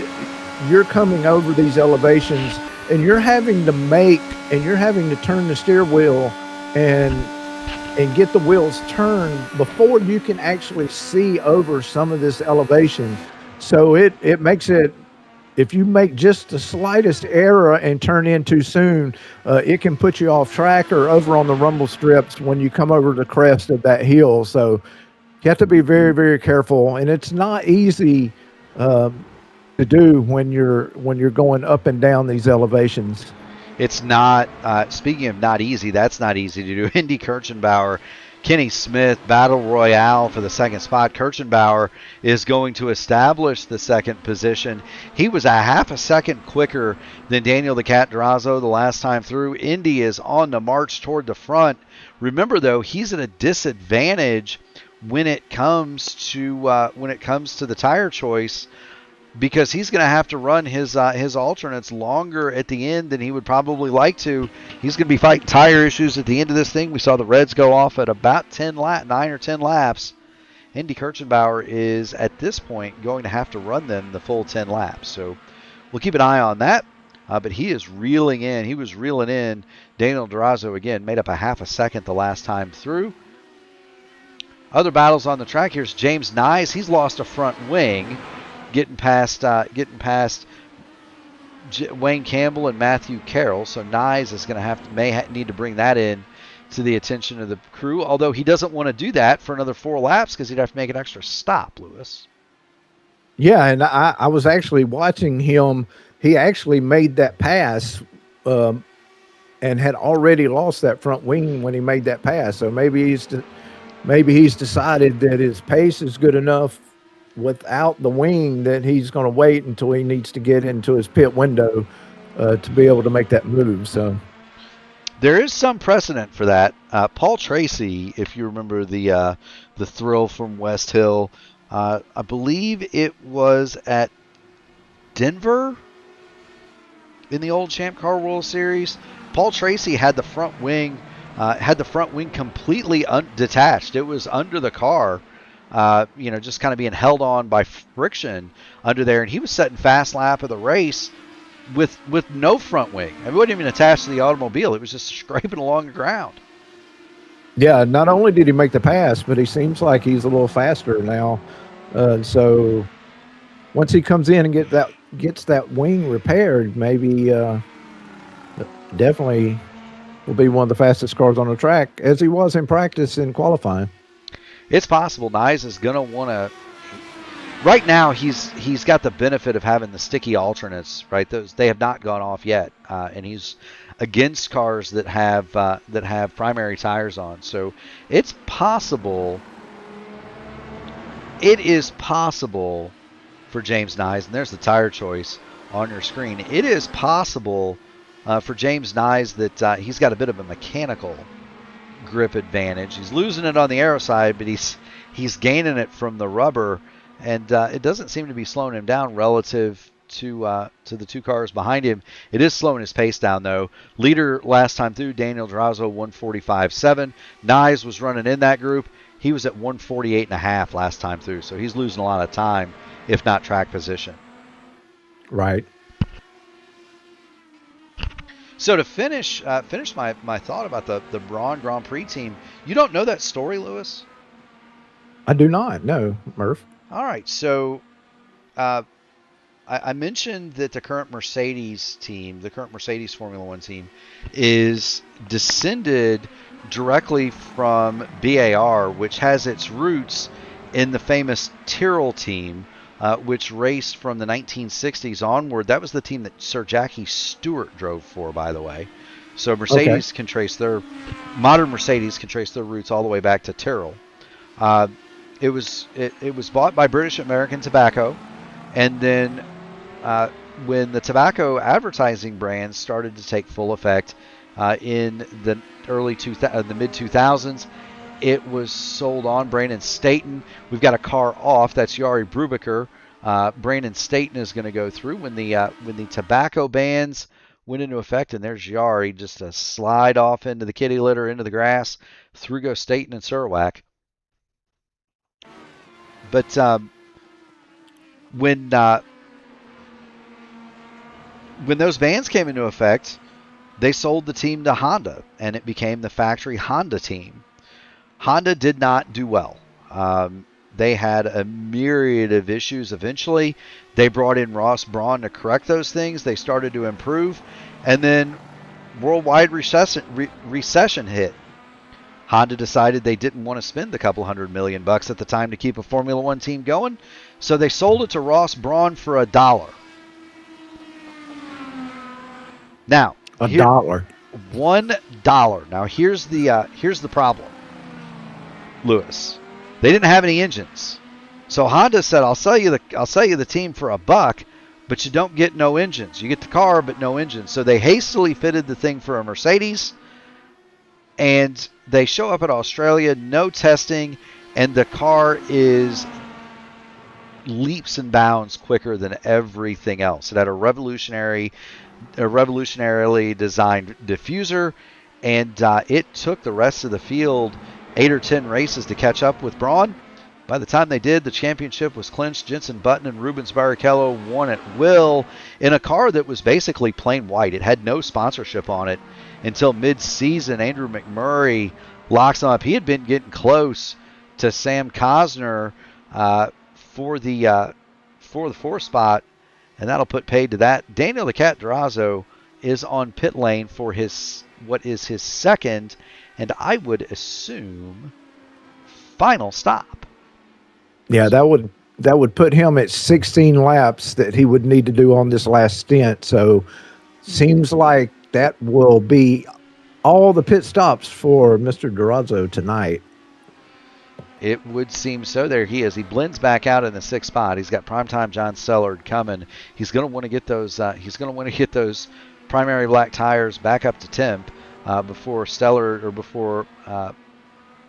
you're coming over these elevations, and you're having to turn the steer wheel and get the wheels turned before you can actually see over some of this elevation. So it makes it, if you make just the slightest error and turn in too soon, it can put you off track or over on the rumble strips when you come over the crest of that hill. So you have to be very, very careful, and it's not easy to do when you're going up and down these elevations. It's not. Speaking of not easy, that's not easy to do. Indy Kirchenbauer, Kenny Smith, battle royale for the second spot. Kirchenbauer is going to establish the second position. He was a half a second quicker than Daniel the Cat Durazo the last time through. Indy is on the march toward the front. Remember, though, he's at a disadvantage when it comes to the tire choice, because he's going to have to run his alternates longer at the end than he would probably like to. He's going to be fighting tire issues at the end of this thing. We saw the Reds go off at about 9 or 10 laps. Indy Kirchenbauer is, at this point, going to have to run them the full 10 laps. So we'll keep an eye on that. But he is reeling in. He was reeling in. Daniel Durazo, again, made up a half a second the last time through. Other battles on the track. Here's James Nyes. He's lost a front wing, getting past Wayne Campbell and Matthew Carroll. So Nyes is going to need to bring that in to the attention of the crew. Although he doesn't want to do that for another 4 laps because he'd have to make an extra stop, Lewis. Yeah, and I was actually watching him. He actually made that pass and had already lost that front wing when he made that pass. So maybe he's decided that his pace is good enough without the wing that he's going to wait until he needs to get into his pit window to be able to make that move. So there is some precedent for that. Paul Tracy, if you remember the thrill from West Hill, I believe it was at Denver in the old Champ Car World Series. Paul Tracy had the front wing completely detached. It was under the car. Just kind of being held on by friction under there. And he was setting fast lap of the race with no front wing. It wasn't even attached to the automobile. It was just scraping along the ground. Yeah, not only did he make the pass, but he seems like he's a little faster now. So once he comes in and gets that wing repaired, maybe definitely will be one of the fastest cars on the track, as he was in practice in qualifying. It's possible Nyes is going to want to. Right now, he's got the benefit of having the sticky alternates. Right, they have not gone off yet, and he's against cars that have primary tires on. So it's possible. It is possible for James Nyes, and there's the tire choice on your screen. It is possible for James Nyes that he's got a bit of a mechanical grip advantage. He's losing it on the aero side, but he's gaining it from the rubber, and it doesn't seem to be slowing him down relative to the 2 cars behind him. It is slowing his pace down, though. Leader last time through, Daniel Durazo, 1:45.7. Nyes was running in that group. He was at 1:48.5 last time through, so he's losing a lot of time, if not track position. Right. So to finish my thought about the Braun Grand Prix team, you don't know that story, Lewis? I do not. No, Murph. All right. So I mentioned that the current Mercedes team, the current Mercedes Formula One team, is descended directly from BAR, which has its roots in the famous Tyrrell team, which raced from the 1960s onward. That was the team that Sir Jackie Stewart drove for, by the way. So Mercedes can trace their modern Mercedes can trace their roots all the way back to Tyrrell. It was bought by British American Tobacco, and then when the tobacco advertising brands started to take full effect in the the mid 2000s, it was sold on. Brandon Staten, we've got a car off. That's Jari Brubaker. Brandon Staten is going to go through when the tobacco bans went into effect, and there's Jari just a slide off into the kitty litter, into the grass. Through go Staten and Surwack. But when those bans came into effect, they sold the team to Honda, and it became the factory Honda team. Honda did not do well. They had a myriad of issues eventually. They brought in Ross Brawn to correct those things. They started to improve, and then worldwide recession hit. Honda decided they didn't want to spend a couple $100 million at the time to keep a Formula One team going, so they sold it to Ross Brawn for $1. Now, $1. $1. Now here's the problem, Lewis. They didn't have any engines, so Honda said, "I'll sell you the team for $1, but you don't get no engines. You get the car, but no engines." So they hastily fitted the thing for a Mercedes, and they show up at Australia, no testing, and the car is leaps and bounds quicker than everything else. It had a revolutionarily designed diffuser, and it took the rest of the field 8 or 10 races to catch up with Braun. By the time they did, the championship was clinched. Jenson Button and Rubens Barrichello won at will in a car that was basically plain white. It had no sponsorship on it until mid-season. Andrew McMurray locks them up. He had been getting close to Sam Cosner for the 4th spot, and that'll put paid to that. Daniel the Cat Durazo is on pit lane for his second, and I would assume final stop. Yeah, that would put him at 16 laps that he would need to do on this last stint. So seems like that will be all the pit stops for Mr. Durazo tonight. It would seem so. There he is. He blends back out in the 6th spot. He's got primetime John Stellard coming. He's going to want to get those. He's going to want to get those primary black tires back up to temp before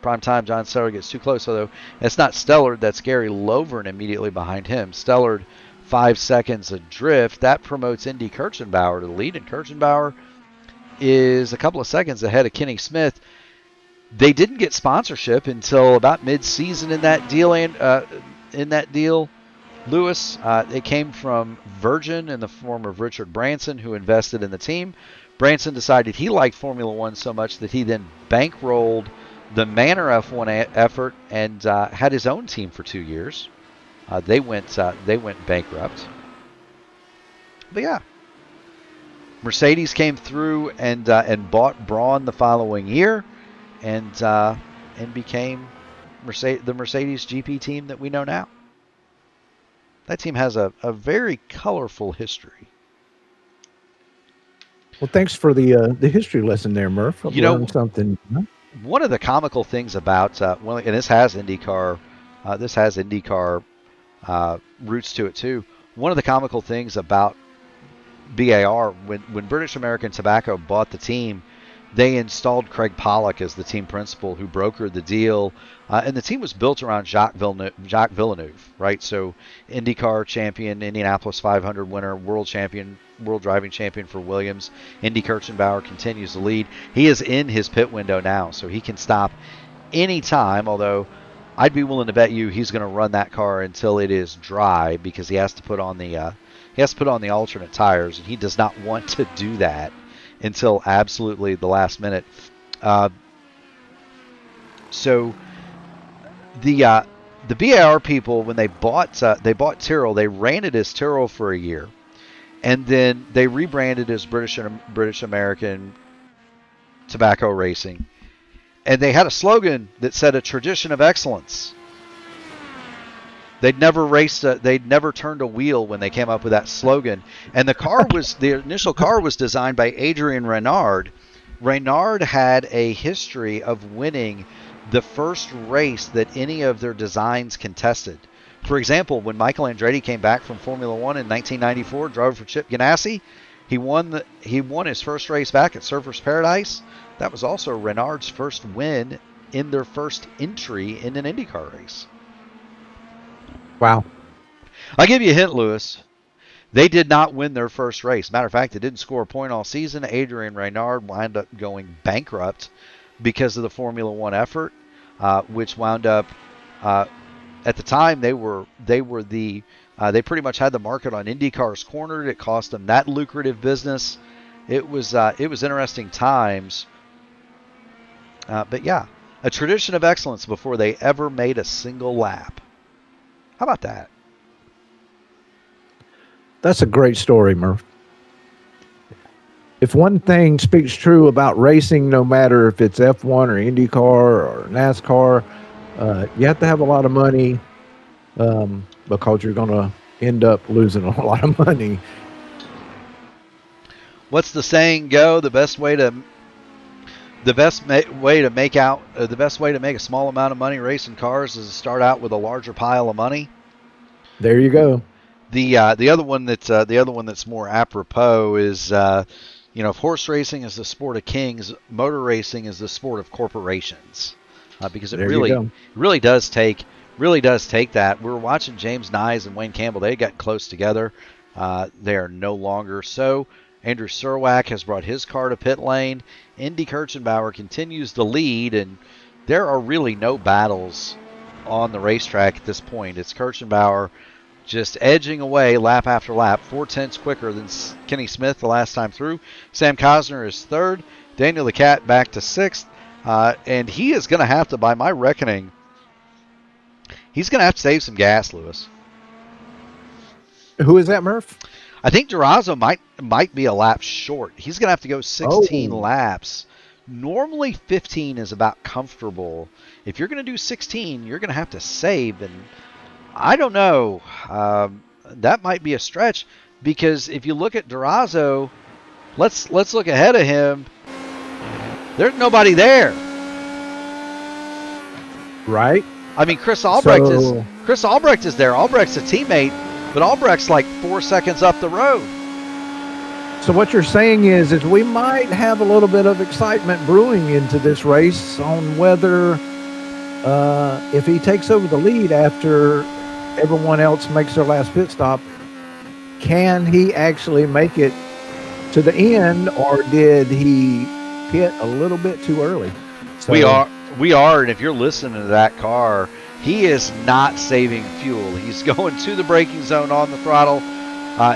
primetime John Stellard gets too close. Although it's not Stellard, that's Gary Lovern immediately behind him. Stellard 5 seconds adrift. That promotes Indy Kirchenbauer to the lead, and Kirchenbauer is a couple of seconds ahead of Kenny Smith. They didn't get sponsorship until about mid-season in that deal, Lewis. It came from Virgin in the form of Richard Branson, who invested in the team. Branson decided he liked Formula One so much that he then bankrolled the Manor F1 effort and had his own team for 2 years. They went bankrupt. But yeah, Mercedes came through and bought Braun the following year, and became the Mercedes GP team that we know now. That team has a very colorful history. Well, thanks for the history lesson there, Murph. I've learned something. One of the comical things about and this has IndyCar roots to it too. One of the comical things about BAR, when British American Tobacco bought the team, they installed Craig Pollock as the team principal, who brokered the deal, and the team was built around Jacques Villeneuve, right? So IndyCar champion, Indianapolis 500 winner, world driving champion for Williams. Indy Kirchenbauer continues to lead. He is in his pit window now, so he can stop any time, although I'd be willing to bet you he's going to run that car until it is dry, because he has to put on the alternate tires, and he does not want to do that until absolutely the last minute. So the the BAR people, when they bought Tyrrell, they ran it as Tyrrell for a year, and then they rebranded as British American Tobacco Racing, and they had a slogan that said "a tradition of excellence." They'd never turned a wheel when they came up with that slogan. And the initial car was designed by Adrian Renard. Renard had a history of winning the first race that any of their designs contested. For example, when Michael Andretti came back from Formula One in 1994, drove for Chip Ganassi, he won his first race back at Surfers Paradise. That was also Renard's first win in their first entry in an IndyCar race. Wow. I'll give you a hint, Lewis. They did not win their first race. Matter of fact, they didn't score a point all season. Adrian Renard wound up going bankrupt because of the Formula One effort, which wound up at the time they pretty much had the market on IndyCars cornered. It cost them that lucrative business. It was interesting times. But yeah, a tradition of excellence before they ever made a single lap. How about that? That's a great story, Murph. If one thing speaks true about racing, no matter if it's F1 or IndyCar or NASCAR, you have to have a lot of money because you're going to end up losing a lot of money. What's the saying go? The best way to make a small amount of money racing cars is to start out with a larger pile of money. There you go. The other one that's more apropos is if horse racing is the sport of kings, motor racing is the sport of corporations, because it really does take that. We were watching James Nyes and Wayne Campbell. They got close together. They are no longer so. Andrew Surwack has brought his car to pit lane. Indy Kirchenbauer continues to lead, and there are really no battles on the racetrack at this point. It's Kirchenbauer just edging away lap after lap, 4/10 quicker than Kenny Smith the last time through. Sam Cosner is third. Daniel the Cat back to sixth. And he is going to have to, by my reckoning, he's going to have to save some gas, Lewis. Who is that, Murph? I think Durazo might be a lap short. He's going to have to go 16 laps. Normally 15 is about comfortable. If you're going to do 16, you're going to have to save, and I don't know. That might be a stretch, because if you look at Durazo, let's look ahead of him. There's nobody there. Right? I mean, Chris Albrecht is there. Albrecht's a teammate, but Albrecht's like 4 seconds up the road. So what you're saying is we might have a little bit of excitement brewing into this race on whether if he takes over the lead after everyone else makes their last pit stop, can he actually make it to the end, or did he pit a little bit too early? So, we are, and if you're listening to that car, he is not saving fuel. He's going to the braking zone on the throttle.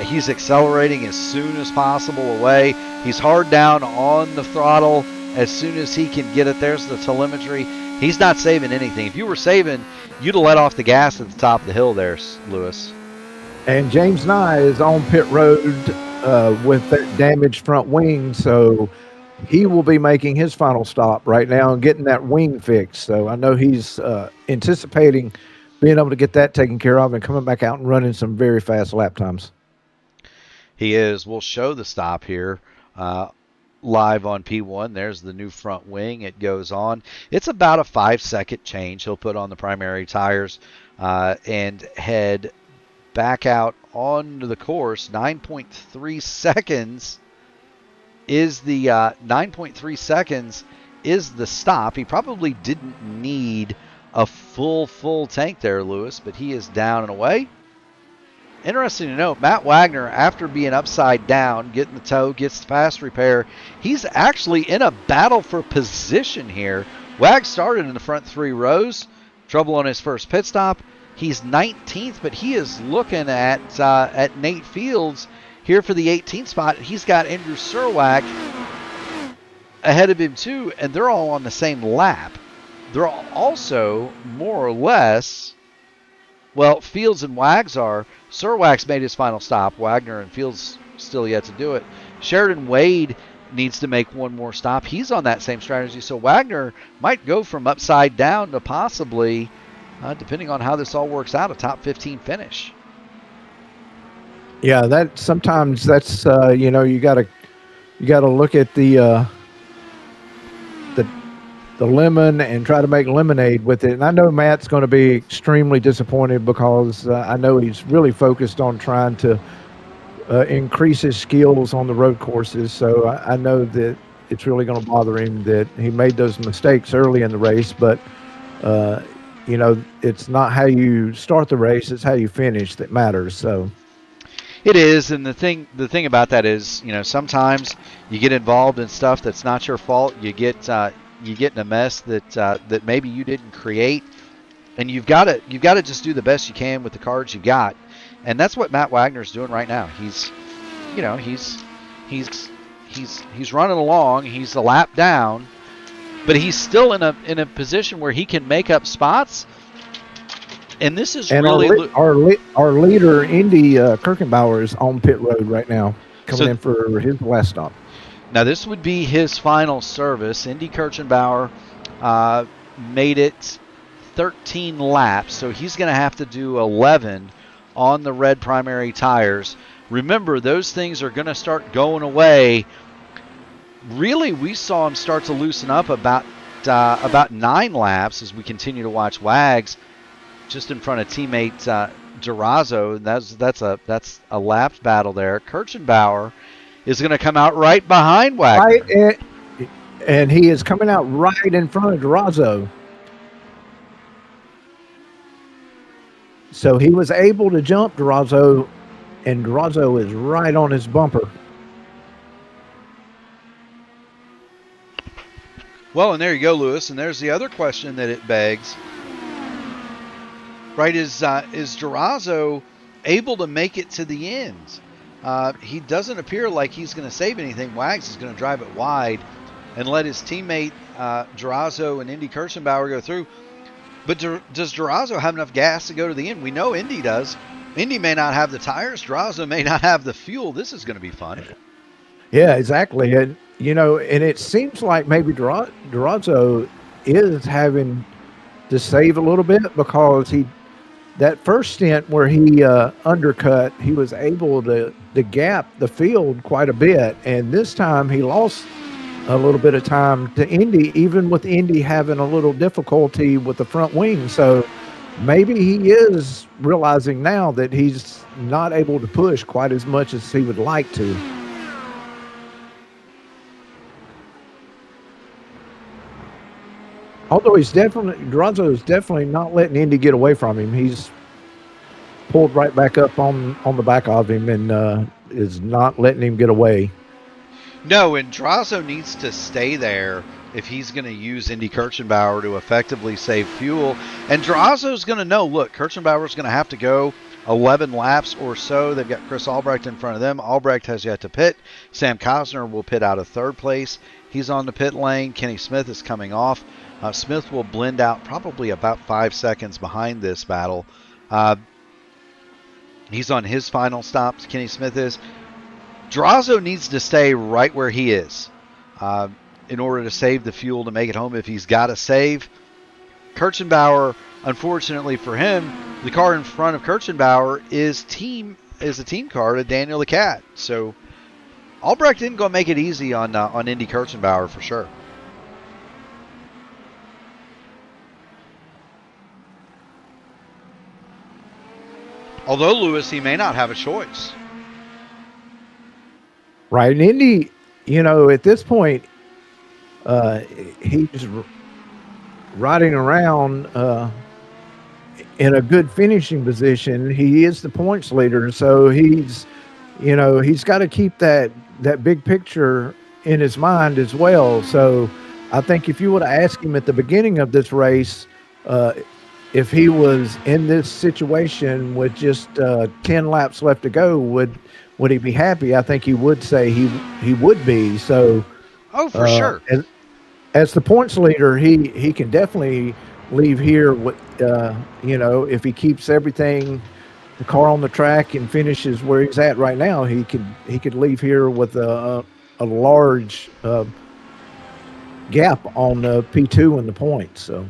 He's accelerating as soon as possible away. He's hard down on the throttle as soon as he can get it. There's the telemetry. He's not saving anything. If you were saving, you'd have let off the gas at the top of the hill there, Lewis. And James Nye is on pit road with that damaged front wing, so he will be making his final stop right now and getting that wing fixed. So I know he's anticipating being able to get that taken care of and coming back out and running some very fast lap times. He is. We'll show the stop here live on P1. There's the new front wing. It goes on. It's about a 5-second change he'll put on the primary tires and head back out onto the course. 9.3 seconds is the 9.3 seconds is the stop. He probably didn't need a full tank there, Lewis, but he is down and away. Interesting to note, Matt Wagner, after being upside down, getting the tow, gets the fast repair, he's actually in a battle for position here. Wag started in the front 3 rows, trouble on his first pit stop. He's 19th, but he is looking at Nate Fields here for the 18th spot. He's got Andrew Surwack ahead of him too, and they're all on the same lap. They're also more or less Well, Fields and Wags are. Surwax made his final stop. Wagner and Fields still yet to do it. Sheridan Wade needs to make one more stop. He's on that same strategy. So Wagner might go from upside down to possibly, depending on how this all works out, a top 15 finish. Yeah, that sometimes that's you got to look at the lemon and try to make lemonade with it. And I know Matt's going to be extremely disappointed because I know he's really focused on trying to increase his skills on the road courses. So I know that it's really going to bother him that he made those mistakes early in the race. But it's not how you start the race; it's how you finish that matters. So. It is, and the thing about that is, sometimes you get involved in stuff that's not your fault. You get in a mess that maybe you didn't create, and you've got to just do the best you can with the cards you got, and that's what Matt Wagner's doing right now. He's running along. He's a lap down, but he's still in a position where he can make up spots. And this is really our leader, Indy Kirkenbauer, is on pit road right now, coming in for his last stop. Now this would be his final service. Indy Kirchenbauer made it 13 laps, so he's going to have to do 11 on the red primary tires. Remember, those things are going to start going away. Really, we saw him start to loosen up about 9 laps as we continue to watch Wags just in front of teammate Durazo. That's a lapped battle there. Kirchenbauer is going to come out right behind Wagner. Right, and he is coming out right in front of Durazo. So he was able to jump Durazo, and Durazo is right on his bumper. Well, and there you go, Lewis. And there's the other question that it begs. Right, is Durazo able to make it to the end? He doesn't appear like he's going to save anything. Wags is going to drive it wide and let his teammate Durazo and Indy Kirchenbauer go through. But does Durazo have enough gas to go to the end? We know Indy does. Indy may not have the tires. Durazo may not have the fuel. This is going to be fun. Yeah, exactly. And, and it seems like maybe Durazo is having to save a little bit because that first stint where he undercut, he was able to gap the field quite a bit. And this time he lost a little bit of time to Indy, even with Indy having a little difficulty with the front wing. So maybe he is realizing now that he's not able to push quite as much as he would like to. Although Durazo is definitely not letting Indy get away from him. He's pulled right back up on the back of him and is not letting him get away. No, and Durazo needs to stay there if he's going to use Indy Kirchenbauer to effectively save fuel. And Durazo's going to know, look, Kirchenbauer's going to have to go 11 laps or so. They've got Chris Albrecht in front of them. Albrecht has yet to pit. Sam Cosner will pit out of third place. He's on the pit lane. Kenny Smith is coming off. Smith will blend out probably about 5 seconds behind this battle. He's on his final stops, Kenny Smith is. Durazo needs to stay right where he is in order to save the fuel to make it home if he's got to save. Kirchenbauer, unfortunately for him, the car in front of Kirchenbauer is a team car to Daniel the Cat. So Albrecht didn't go make it easy on Indy Kirchenbauer for sure. Although, Lewis, he may not have a choice. Right. And Indy, at this point, he's riding around in a good finishing position. He is the points leader. So he's got to keep that big picture in his mind as well. So I think if you would have asked him at the beginning of this race, if he was in this situation with just 10 laps left to go, would he be happy? I think he would say he would be. So, for sure. As the points leader, he can definitely leave here with, if he keeps everything, the car on the track, and finishes where he's at right now, he could leave here with a large gap on P2 in the points. So.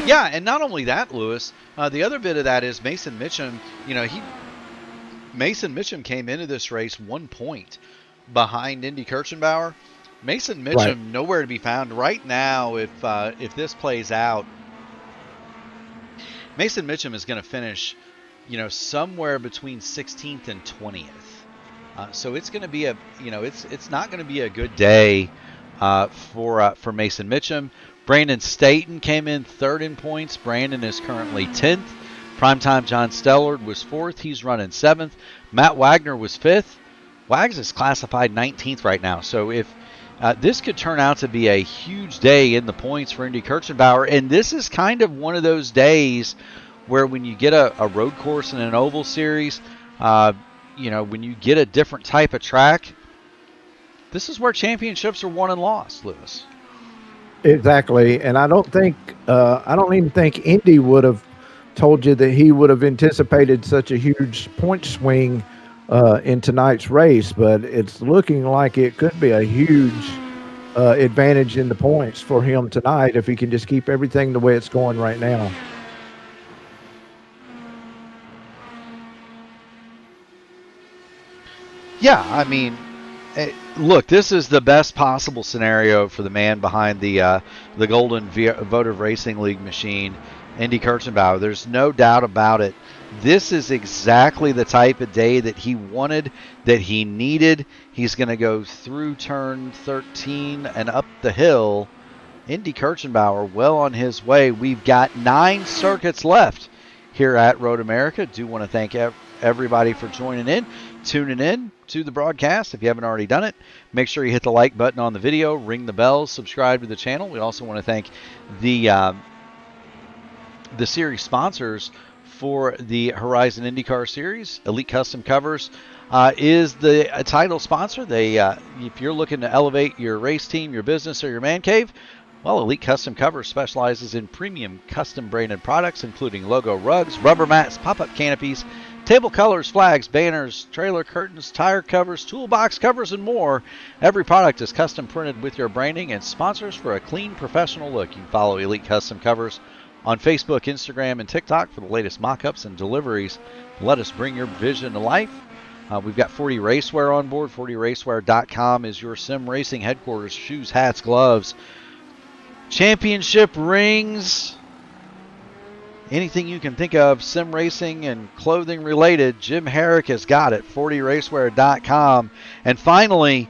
Yeah, and not only that, Lewis. The other bit of that is Mason Mitchum. Mason Mitchum came into this race 1 point behind Indy Kirchenbauer. Mason Mitchum Right. nowhere to be found right now. If this plays out, Mason Mitchum is going to finish, somewhere between 16th and 20th. So it's going to be it's not going to be a good day for Mason Mitchum. Brandon Staten came in third in points. Brandon is currently 10th. Primetime John Stellard was 4th. He's running 7th. Matt Wagner was 5th. Wags is classified 19th right now. So if this could turn out to be a huge day in the points for Indy Kirchenbauer, and this is kind of one of those days where when you get a road course in an oval series, when you get a different type of track, this is where championships are won and lost, Lewis. Exactly, and I don't even think Indy would have told you that he would have anticipated such a huge point swing in tonight's race, but it's looking like it could be a huge advantage in the points for him tonight if he can just keep everything the way it's going right now. Yeah, I mean, look, this is the best possible scenario for the man behind the Golden Votive Racing League machine, Indy Kirchenbauer. There's no doubt about it. This is exactly the type of day that he wanted, that he needed. He's going to go through turn 13 and up the hill. Indy Kirchenbauer well on his way. We've got 9 circuits left here at Road America. Do want to thank everybody for joining in, tuning in to the broadcast. If you haven't already done it, make sure you hit the like button on the video, ring the bell, subscribe to the channel. We also want to thank the series sponsors for the Horizon IndyCar Series. Elite Custom Covers is the title sponsor. They, if you're looking to elevate your race team, your business, or your man cave, well, Elite Custom Covers specializes in premium custom branded products, including logo rugs, rubber mats, pop-up canopies, table colors, flags, banners, trailer curtains, tire covers, toolbox covers, and more. Every product is custom printed with your branding and sponsors for a clean, professional look. You can follow Elite Custom Covers on Facebook, Instagram, and TikTok for the latest mock-ups and deliveries. Let us bring your vision to life. We've got 40 Racewear on board. 40racewear.com is your sim racing headquarters. Shoes, hats, gloves, championship rings, anything you can think of sim racing and clothing related, Jim Herrick has got it. 40racewear.com. And finally,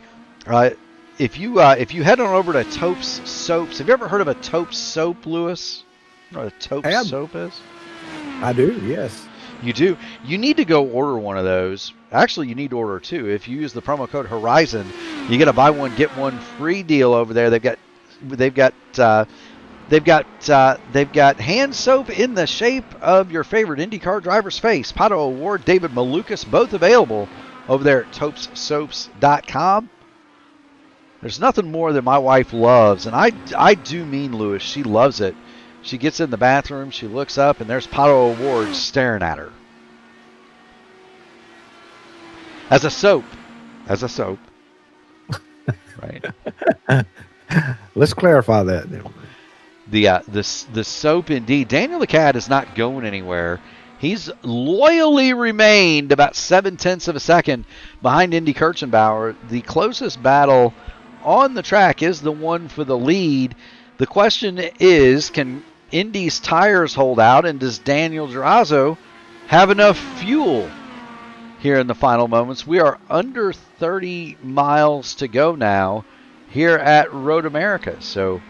if you head on over to Taupes Soaps, have you ever heard of a Taupes soap, Lewis? You know what a Taupes soap is? I do, yes. You do. You need to go order one of those. Actually, you need to order 2. If you use the promo code Horizon, you get a buy one get one free deal over there. They've got hand soap in the shape of your favorite IndyCar driver's face. Pato Award, David Malukas, both available over there at taupessoaps.com. There's nothing more that my wife loves, and I do mean, Lewis, she loves it. She gets in the bathroom, she looks up, and there's Pato Award staring at her. As a soap. Right. Let's clarify that now. The soap indeed. Daniel the Cat is not going anywhere. He's loyally remained about 0.7 of a second behind Indy Kirchenbauer. The closest battle on the track is the one for the lead. The question is, can Indy's tires hold out, and does Daniel Durazo have enough fuel here in the final moments? We are under 30 miles to go now here at Road America, so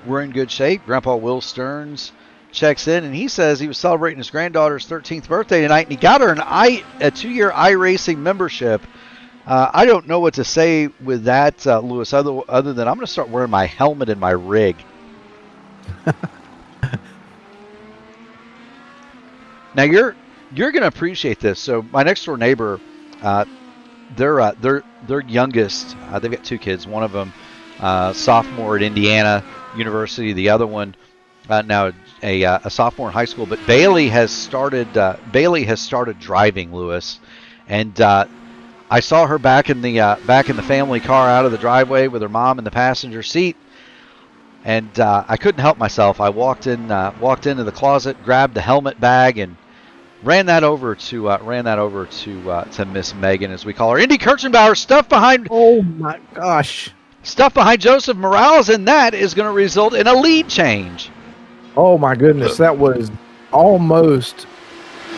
we're in good shape. Grandpa Will Stearns checks in, and he says he was celebrating his granddaughter's 13th birthday tonight, and he got her a 2-year iRacing membership. I don't know what to say with that, Lewis, other than I'm going to start wearing my helmet and my rig. Now you're going to appreciate this. So my next door neighbor, their youngest, they've got 2 kids. One of them sophomore at Indiana University. The other one now a sophomore in high school. But Bailey has started driving, Lewis, and I saw her back in the family car out of the driveway with her mom in the passenger seat. And I couldn't help myself. I walked into the closet, grabbed the helmet bag, and ran that over to Miss Megan, as we call her. Indy Kirchenbauer, stuff behind. Oh my gosh! Stuff behind Joseph Morales, and that is going to result in a lead change. Oh my goodness, that was almost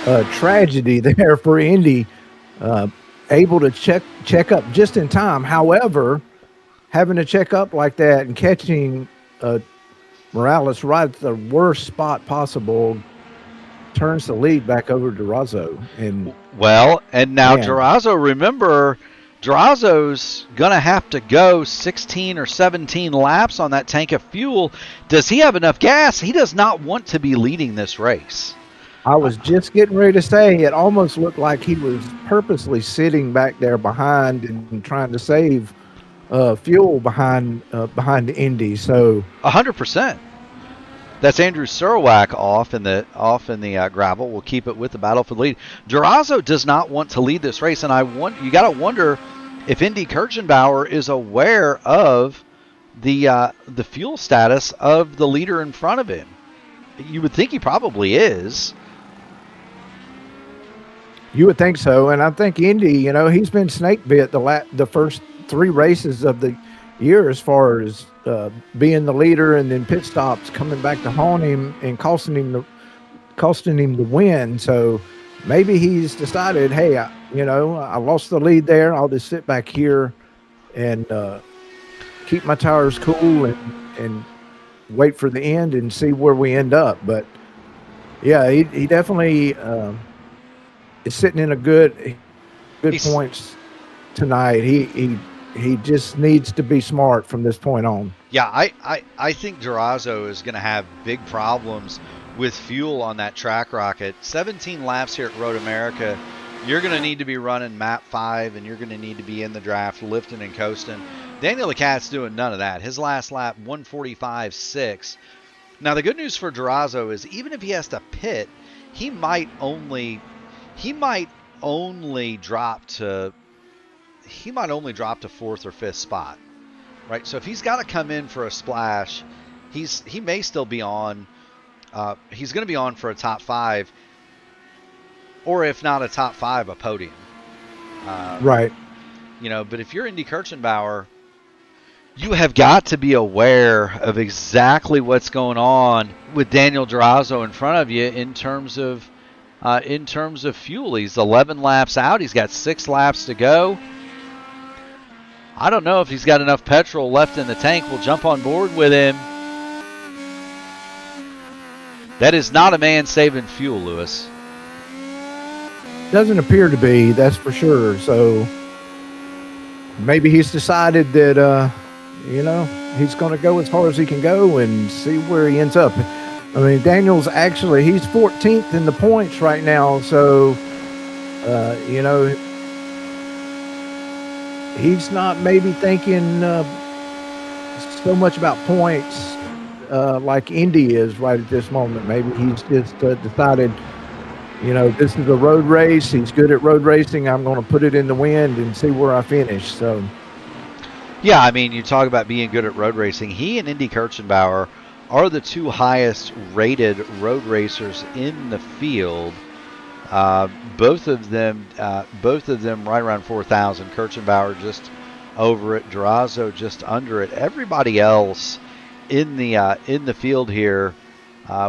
a tragedy there for Indy. Able to check up just in time. However, having to check up like that and catching Morales right at the worst spot possible turns the lead back over to Durazo. And now Durazo, remember, Durazo's gonna have to go 16 or 17 laps on that tank of fuel. Does he have enough gas? He does not want to be leading this race. I was just getting ready to say, it almost looked like he was purposely sitting back there behind and trying to save fuel behind Indy. So 100%. That's Andrew Surwack off in the gravel. We'll keep it with the battle for the lead. Durazo does not want to lead this race, and you got to wonder if Indy Kirchenbauer is aware of the fuel status of the leader in front of him. You would think he probably is. You would think so, and I think Indy, he's been snake bit the first 3 races of the year as far as being the leader, and then pit stops coming back to haunt him and costing him the win. So maybe he's decided, hey, I lost the lead there. I'll just sit back here and keep my tires cool and wait for the end and see where we end up. But yeah, he definitely is sitting in a good points tonight. He just needs to be smart from this point on. Yeah, I think Durazo is going to have big problems with fuel on that track rocket. 17 laps here at Road America. You're going to need to be running map 5, and you're going to need to be in the draft, lifting and coasting. Daniel Lecat's doing none of that. His last lap, 1:45.6. Now, the good news for Durazo is even if he has to pit, he might only drop to 4th or 5th spot, right? So if he's got to come in for a splash, he may still be on. He's going to be on for a top 5, or if not a top 5, a podium. Right. But if you're Indy Kirchenbauer, you have got to be aware of exactly what's going on with Daniel Durazo in front of you in terms of fuel. He's 11 laps out. He's got 6 laps to go. I don't know if he's got enough petrol left in the tank. We'll jump on board with him. That is not a man saving fuel, Lewis. Doesn't appear to be, that's for sure. So maybe he's decided that, he's going to go as far as he can go and see where he ends up. I mean, Daniel's he's 14th in the points right now. So, he's not maybe thinking so much about points like Indy is right at this moment. Maybe he's just decided, this is a road race. He's good at road racing. I'm going to put it in the wind and see where I finish. So, yeah, I mean, you talk about being good at road racing. He and Indy Kirchenbauer are the 2 highest rated road racers in the field. Both of them right around 4,000. Kirchenbauer just over it. Durazo just under it. Everybody else in the field here,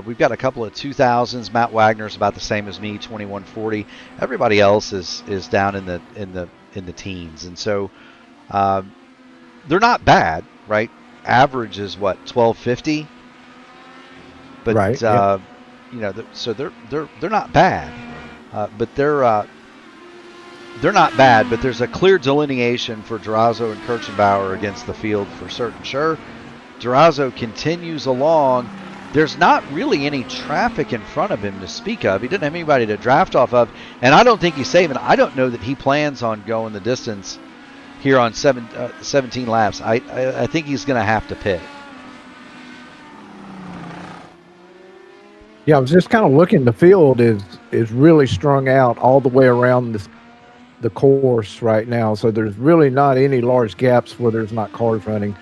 we've got a couple of 2,000s. Matt Wagner's about the same as me, 2140. Everybody else is down in the teens, and so they're not bad, right? Average is what, 1250. But right, so they're not bad. But they're not bad, but there's a clear delineation for Durazo and Kirchenbauer against the field for certain sure. Durazo continues along. There's not really any traffic in front of him to speak of. He didn't have anybody to draft off of, and I don't think he's saving. I don't know that he plans on going the distance. here on 17 laps. I think he's going to have to pit. Yeah, I was just kind of looking. The field is really strung out all the way around the course right now. So there's really not any large gaps where there's not cars running.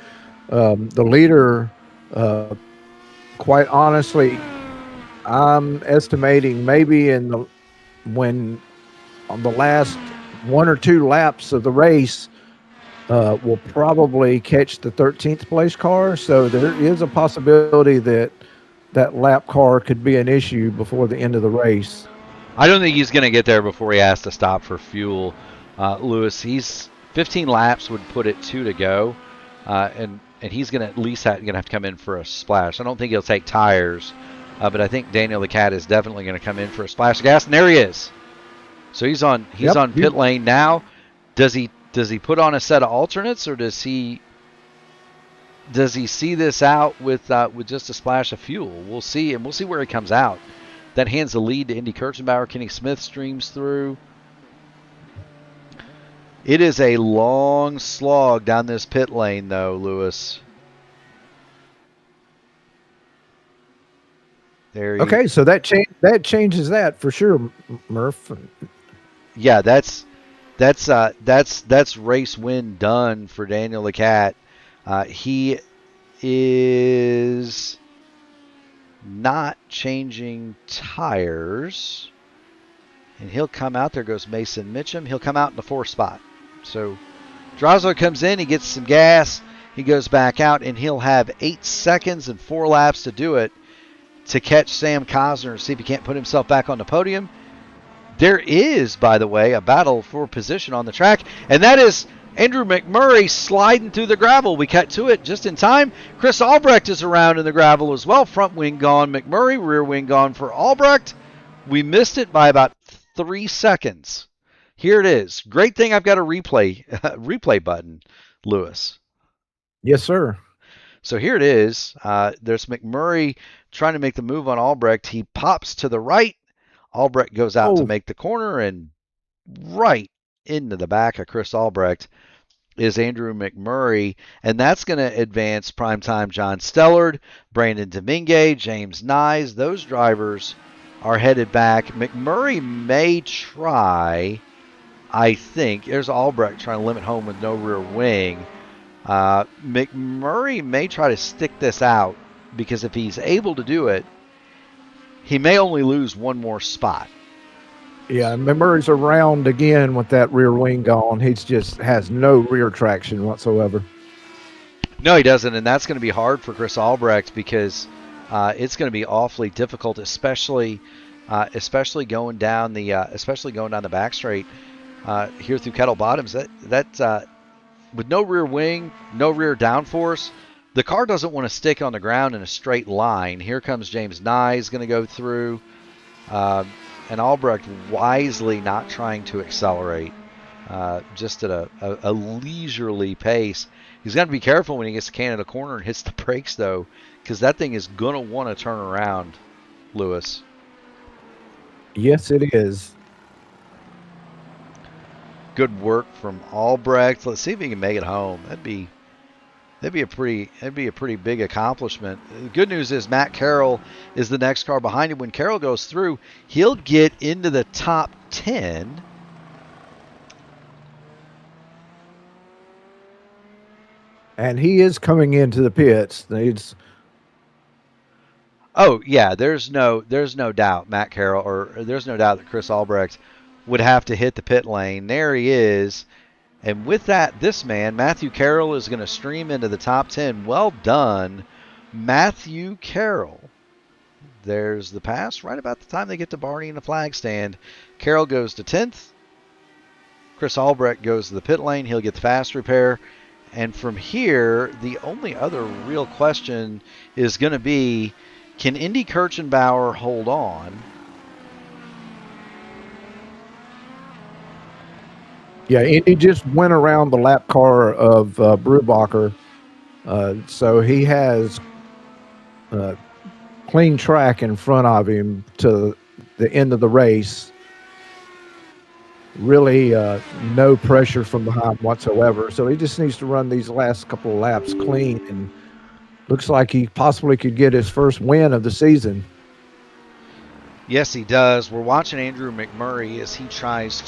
The leader, quite honestly, I'm estimating maybe when on the last 1 or 2 laps of the race, will probably catch the 13th place car. So there is a possibility that lap car could be an issue before the end of the race. I don't think he's going to get there before he has to stop for fuel. Lewis, he's 15 laps would put it 2 to go, and he's going to at least have to come in for a splash. I don't think he'll take tires, but I think Daniel the Cat is definitely going to come in for a splash of gas, and there he is. So he's on pit lane now. Does he put on a set of alternates, or does he see this out with just a splash of fuel? We'll see, and we'll see where he comes out. That hands the lead to Indy Kirchenbauer. Kenny Smith streams through. It is a long slog down this pit lane, though, Lewis. Okay, so that changes that for sure, Murph. Yeah, that's race win done for Daniel the Cat. He is not changing tires, and he'll come out. There goes Mason Mitchum. He'll come out in the 4th spot. So Drazo comes in, he gets some gas, he goes back out, and he'll have 8 seconds and 4 laps to do it to catch Sam Cosner and see if he can't put himself back on the podium. There is, by the way, a battle for position on the track, and that is Andrew McMurray sliding through the gravel. We cut to it just in time. Chris Albrecht is around in the gravel as well. Front wing gone McMurray, rear wing gone for Albrecht. We missed it by about 3 seconds. Here it is. Great thing I've got a replay button, Lewis. Yes, sir. So here it is. There's McMurray trying to make the move on Albrecht. He pops to the right. Albrecht goes out to make the corner, and right into the back of Chris Albrecht is Andrew McMurray, and that's going to advance primetime John Stellard, Brandon Domingue, James Nyes. Those drivers are headed back. McMurray may try, I think, there's Albrecht trying to limit home with no rear wing. McMurray may try to stick this out, because if he's able to do it, he may only lose 1 more spot. Yeah, McMurray's around again with that rear wing gone. He just has no rear traction whatsoever. No, he doesn't, and that's going to be hard for Chris Albrecht, because it's going to be awfully difficult, especially going down the back straight here through Kettle Bottoms. That with no rear wing, no rear downforce, the car doesn't want to stick on the ground in a straight line. Here comes James Nyes going to go through. And Albrecht wisely not trying to accelerate, just at a leisurely pace. He's got to be careful when he gets to Canada Corner and hits the brakes, though, because that thing is going to want to turn around, Lewis. Yes, it is. Good work from Albrecht. Let's see if he can make it home. That'd be a pretty big accomplishment. The good news is Matt Carroll is the next car behind him. When Carroll goes through, he'll get into the top 10. And he is coming into the pits. Oh yeah, there's no doubt Matt Carroll, or there's no doubt that Chris Albrecht would have to hit the pit lane. There he is. And with that, this man, Matthew Carroll, is going to stream into the top 10. Well done, Matthew Carroll. There's the pass right about the time they get to Barney in the flag stand. Carroll goes to 10th. Chris Albrecht goes to the pit lane. He'll get the fast repair. And from here, the only other real question is going to be, can Indy Kirchenbauer hold on? Yeah, Indy just went around the lap car of Brubacher, so he has clean track in front of him to the end of the race. really no pressure from behind whatsoever. So he just needs to run these last couple of laps clean, and looks like he possibly could get his first win of the season. Yes, he does. We're watching Andrew McMurray as he tries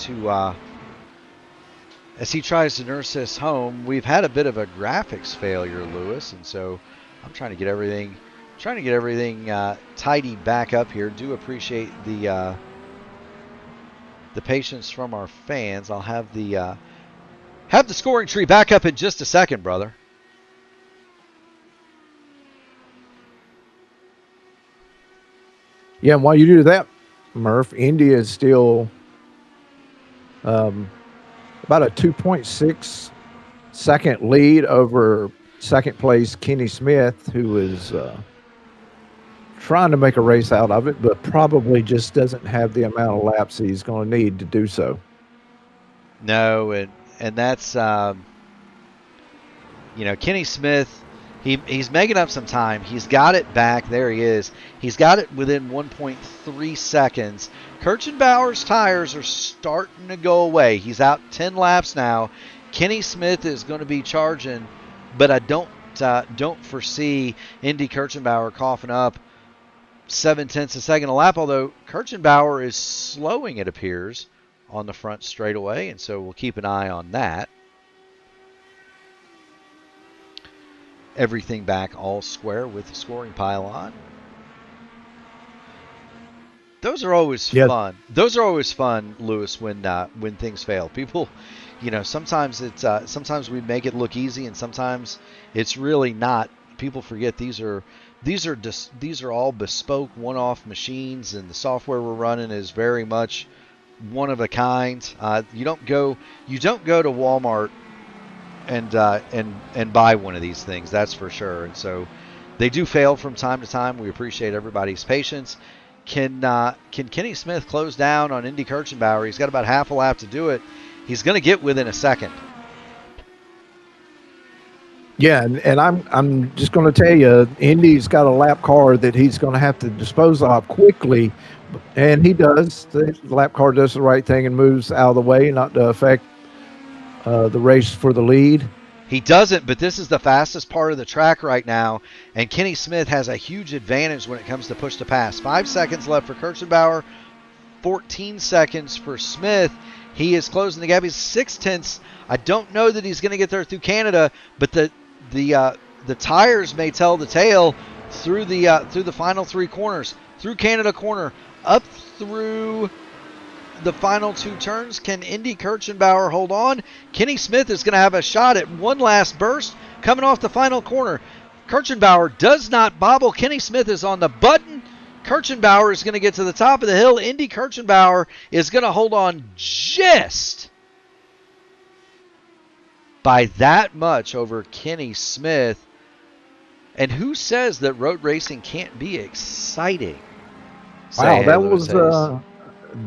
to nurse this home. We've had a bit of a graphics failure, Lewis, and so I'm trying to get everything tidied back up here. Do appreciate the patience from our fans. I'll have the scoring tree back up in just a second, brother. Yeah, and while you do that, Murph, Indy is still about a 2.6 second lead over second place Kenny Smith, who is trying to make a race out of it, but probably just doesn't have the amount of laps he's going to need to do so. No, and that's Kenny Smith. He's making up some time. He's got it back. There he is. He's got it within 1.3 seconds. Kirchenbauer's tires are starting to go away. He's out 10 laps now. Kenny Smith is going to be charging, but I don't foresee Indy Kirchenbauer coughing up 0.7 a second a lap, although Kirchenbauer is slowing, it appears, on the front straightaway, and so we'll keep an eye on that. Everything back all square with the scoring pylon. Those are always fun. Those are always fun, Lewis, when things fail. People, sometimes sometimes we make it look easy, and sometimes it's really not. People forget these are all bespoke one-off machines, and the software we're running is very much one of a kind. You don't go to Walmart and buy one of these things, that's for sure. And so they do fail from time to time. We appreciate everybody's patience. Can Kenny Smith close down on Indy Kirchenbauer? He's got about half a lap to do it. He's going to get within a second. Yeah, and I'm just going to tell you, Indy's got a lap car that he's going to have to dispose of quickly, and he does. The lap car does the right thing and moves out of the way, not to affect the race for the lead. He doesn't, but this is the fastest part of the track right now, and Kenny Smith has a huge advantage when it comes to push to pass. 5 seconds left for Kirchenbauer, 14 seconds for Smith. He is closing the gap. He's 0.6. I don't know that he's going to get there through Canada, but the tires may tell the tale through the final 3 corners, through Canada corner, up through the final 2 turns. Can Indy Kirchenbauer hold on? Kenny Smith is going to have a shot at one last burst coming off the final corner. Kirchenbauer does not bobble. Kenny Smith is on the button. Kirchenbauer is going to get to the top of the hill. Indy Kirchenbauer is going to hold on just by that much over Kenny Smith. And who says that road racing can't be exciting? Wow, that was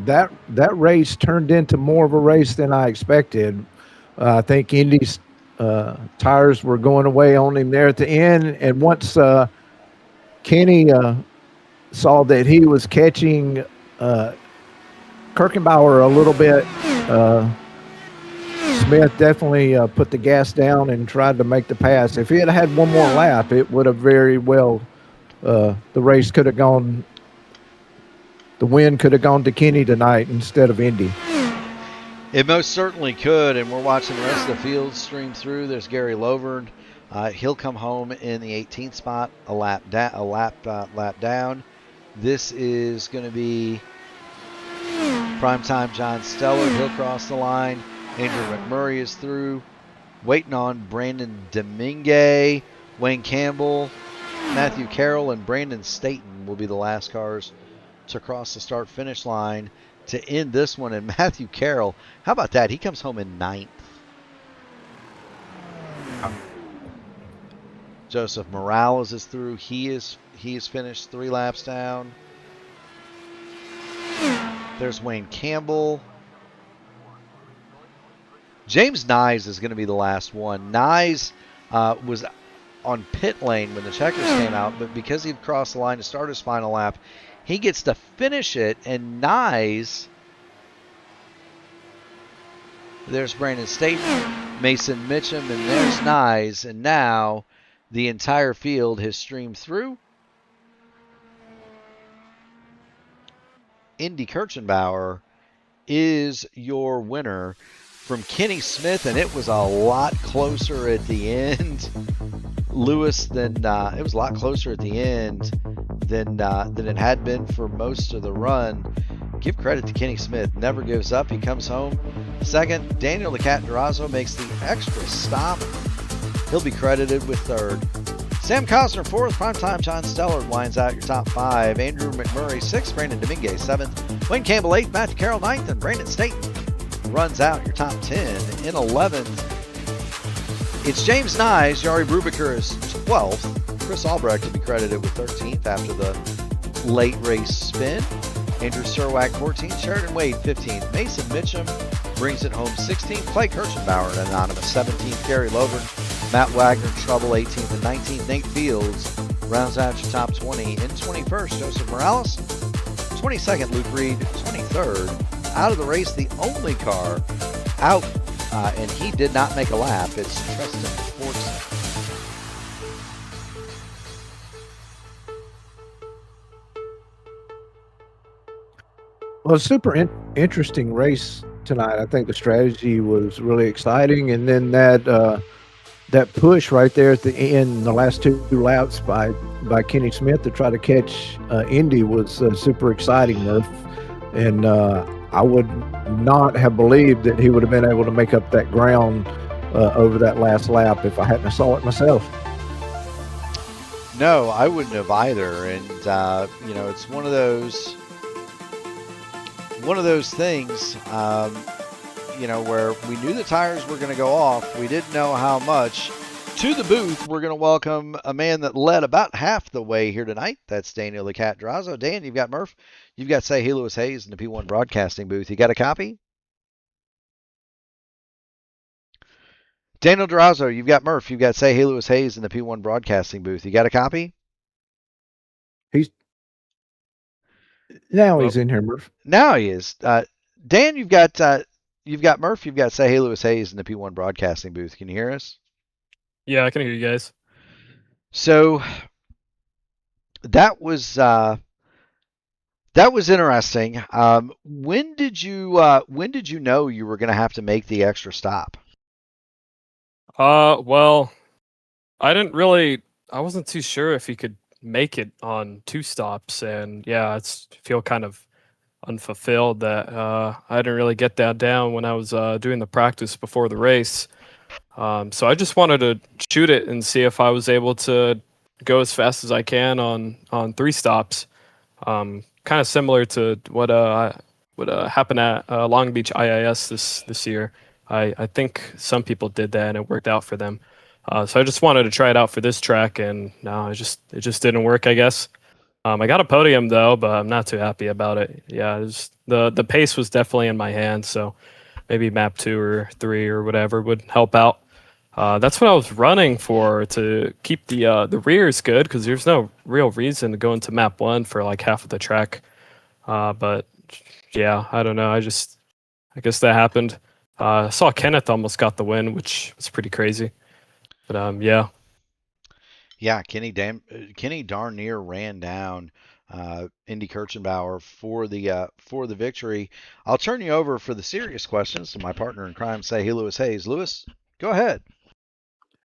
that race turned into more of a race than I expected. I think Indy's tires were going away on him there at the end, and once Kenny saw that he was catching Kirchenbauer a little bit, Smith definitely put the gas down and tried to make the pass. If he had had one more lap, it would have very well, the race could have gone, the win could have gone to Kenny tonight instead of Indy. It most certainly could, and we're watching the rest of the field stream through. There's Gary Lovern. He'll come home in the 18th spot, a lap down. This is going to be primetime John Steller. He'll cross the line. Andrew McMurray is through. Waiting on Brandon Domingue, Wayne Campbell, Matthew Carroll, and Brandon Staten will be the last cars to cross the start-finish line to end this one. And Matthew Carroll, how about that? He comes home in 9th. Joseph Morales is through. He is finished 3 laps down. There's Wayne Campbell. James Nyes is going to be the last one. Nyes was on pit lane when the checkers came out, but because he'd crossed the line to start his final lap, he gets to finish it, and Nyes There's Brandon Staten, Mason Mitchum, and there's Nyes. And now the entire field has streamed through. Indy Kirchenbauer is your winner from Kenny Smith, and it was a lot closer at the end, Lewis, than it was a lot closer at the end than it had been for most of the run. Give credit to Kenny Smith. Never gives up. He comes home second. Daniel the Cat Durazo makes the extra stop. He'll be credited with third. Sam Cosner fourth. Primetime John Stellard winds out your top five. Andrew McMurray sixth. Brandon Dominguez seventh. Wayne Campbell eighth. Matthew Carroll ninth. And Brandon Staten runs out your top 10. In 11th, it's James Nyes. Yari Brubaker is 12th. Chris Albrecht to be credited with 13th after the late race spin. Andrew Serwak 14th. Sheridan Wade 15th. Mason Mitchum brings it home 16th. Clay Kirchenbauer, an anonymous 17th. Gary Lovern, Matt Wagner, Trouble 18th and 19th. Nate Fields rounds out your top 20. In 21st, Joseph Morales. 22nd, Luke Reed. 23rd. Out of the race, the only car out, and he did not make a lap. It's Tristan Fortson. Well, a super interesting race tonight. I think the strategy was really exciting, and then that push right there at the end, the last two laps by Kenny Smith to try to catch Indy was super exciting, Murph. And I would not have believed that he would have been able to make up that ground over that last lap if I hadn't saw it myself. No, I wouldn't have either. And it's one of those things, where we knew the tires were going to go off. We didn't know how much. To the booth, we're going to welcome a man that led about half the way here tonight. That's Daniel the Cat Durazo. Dan, you've got Murph. You've got, say, hey, Lewis Hayes in the P1 Broadcasting booth. You got a copy? Daniel Durazo, you've got Murph. You've got, say, hey, Lewis Hayes in the P1 Broadcasting booth. You got a copy? He's in here, Murph. Now he is. Dan, you've got Murph. You've got, say, hey, Lewis Hayes in the P1 Broadcasting booth. Can you hear us? Yeah, I can hear you guys. So that was interesting. When did you know you were going to have to make the extra stop? Well, I wasn't too sure if he could make it on two stops, and yeah, I feel kind of unfulfilled that I didn't really get that down when I was doing the practice before the race. So I just wanted to shoot it and see if I was able to go as fast as I can on three stops. Kind of similar to what happened at Long Beach IIS this year. I think some people did that and it worked out for them. So I just wanted to try it out for this track, and no, it just didn't work, I guess. I got a podium though, but I'm not too happy about it. Yeah, the pace was definitely in my hands, so maybe map 2 or 3 or whatever would help out. That's what I was running for, to keep the rears good, because there's no real reason to go into map 1 for like half of the track. But yeah, I don't know. I guess that happened. I saw Kenneth almost got the win, which was pretty crazy. But yeah. Yeah, Kenny darn near ran down Indy Kirchenbauer for the victory. I'll turn you over for the serious questions to my partner in crime, say, hey, Lewis Hayes. Lewis, go ahead.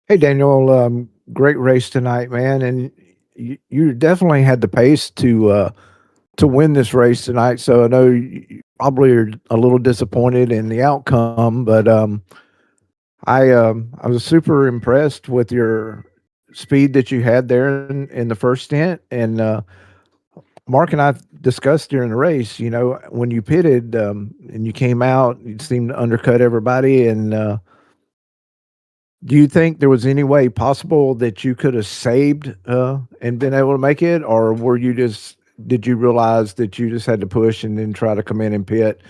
Hey, Daniel, great race tonight, man. And you definitely had the pace to win this race tonight. So I know you probably are a little disappointed in the outcome, but I was super impressed with your speed that you had there in the first stint. And Mark and I discussed during the race, when you pitted and you came out, you seemed to undercut everybody. And do you think there was any way possible that you could have saved and been able to make it? Or did you realize that you just had to push and then try to come in and pit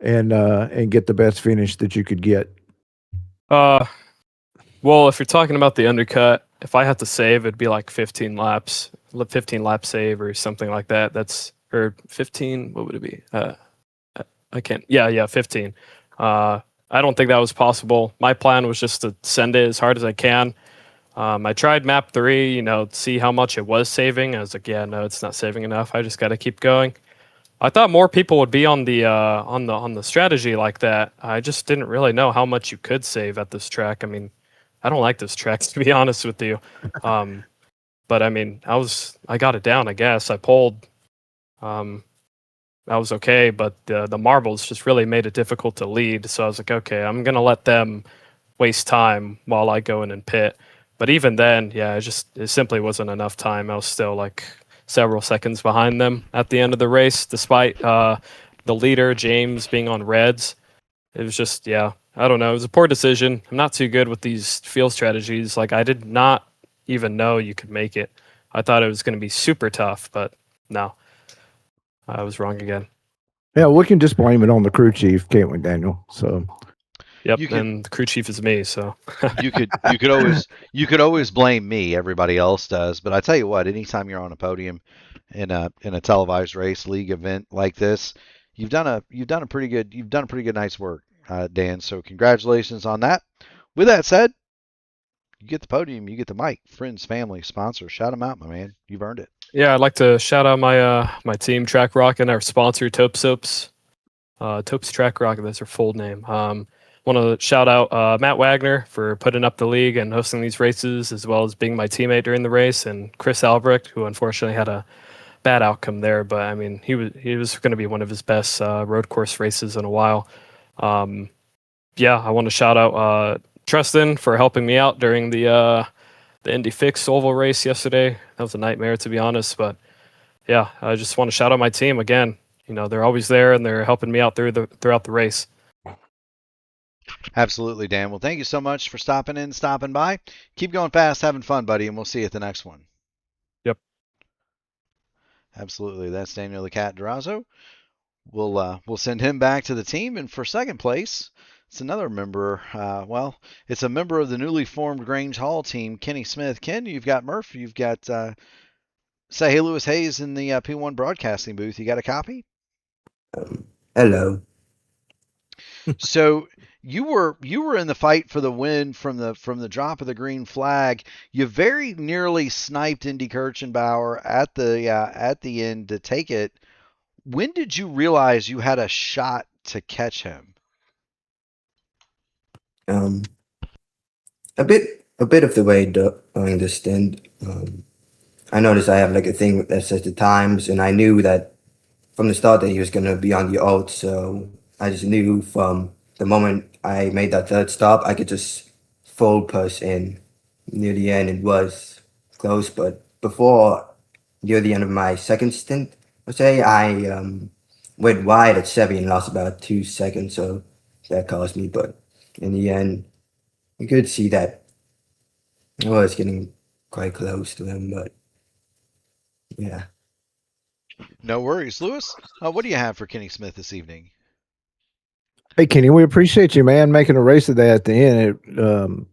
and get the best finish that you could get? Well, if you're talking about the undercut, if I had to save, it'd be like 15 lap save or something like that. Or 15, what would it be? I can't. Yeah, 15. I don't think that was possible. My plan was just to send it as hard as I can. I tried map 3, see how much it was saving. I was like, yeah, no, it's not saving enough. I just got to keep going. I thought more people would be on the strategy like that. I just didn't really know how much you could save at this track. I mean, I don't like this track to be honest with you. But I mean, I got it down. I guess I pulled. I was okay, but the marbles just really made it difficult to lead. So I was like, okay, I'm gonna let them waste time while I go in and pit. But even then, yeah, it simply wasn't enough time. I was still like several seconds behind them at the end of the race, despite the leader James being on reds. It was just, yeah, I don't know. It was a poor decision. I'm not too good with these field strategies. Like, I did not even know you could make it. I thought it was going to be super tough, but no, I was wrong again. Yeah, we can just blame it on the crew chief, can't we, Daniel? So Yep, You could- and the crew chief is me, so you could always blame me. Everybody else does, but I tell you what, anytime you're on a podium in a televised race league event like this, you've done a pretty good night's work, Dan. So congratulations on that. With that said, you get the podium, you get the mic. Friends, family, sponsors, shout them out, my man. You've earned it. yeah, I'd like to shout out my team, Track Rock, and our sponsor, Taupe Soaps. Taupe's Track Rock, that's her full name. Want to shout out Matt Wagner for putting up the league and hosting these races, as well as being my teammate during the race, and Chris Albrecht, who unfortunately had a bad outcome there. But I mean, he was going to be one of his best road course races in a while. Yeah, I want to shout out Tristan for helping me out during the Indy Fix Oval race yesterday. That was a nightmare, to be honest. But yeah, I just want to shout out my team again. They're always there and they're helping me out throughout the race. Absolutely, Dan. Well, thank you so much for stopping by. Keep going fast, having fun, buddy, and we'll see you at the next one. Yep. Absolutely. That's Daniel the Cat Durazo. We'll send him back to the team, and for second place, it's another member. It's a member of the newly formed Grange Hall team, Kenny Smith. Ken, you've got Murph. You've got say hey, Lewis Hayes in the P1 broadcasting booth. You got a copy? Hello. So you were in the fight for the win from the drop of the green flag. You very nearly sniped Indy Kirchenbauer at the end to take it. When did you realize you had a shot to catch him? A bit of the way during the stint. I noticed I have like a thing that says the times, and I knew that from the start that he was gonna be on the alt. So I just knew from the moment I made that third stop, I could just full push in. Near the end, it was close, but before near the end of my second stint, let's say I went wide at Sevi and lost about 2 seconds, so that cost me. But in the end, you could see that I was getting quite close to him. But yeah. No worries, Lewis. What do you have for Kenny Smith this evening? hey, Kenny, we appreciate you, man, making a race of that at the end.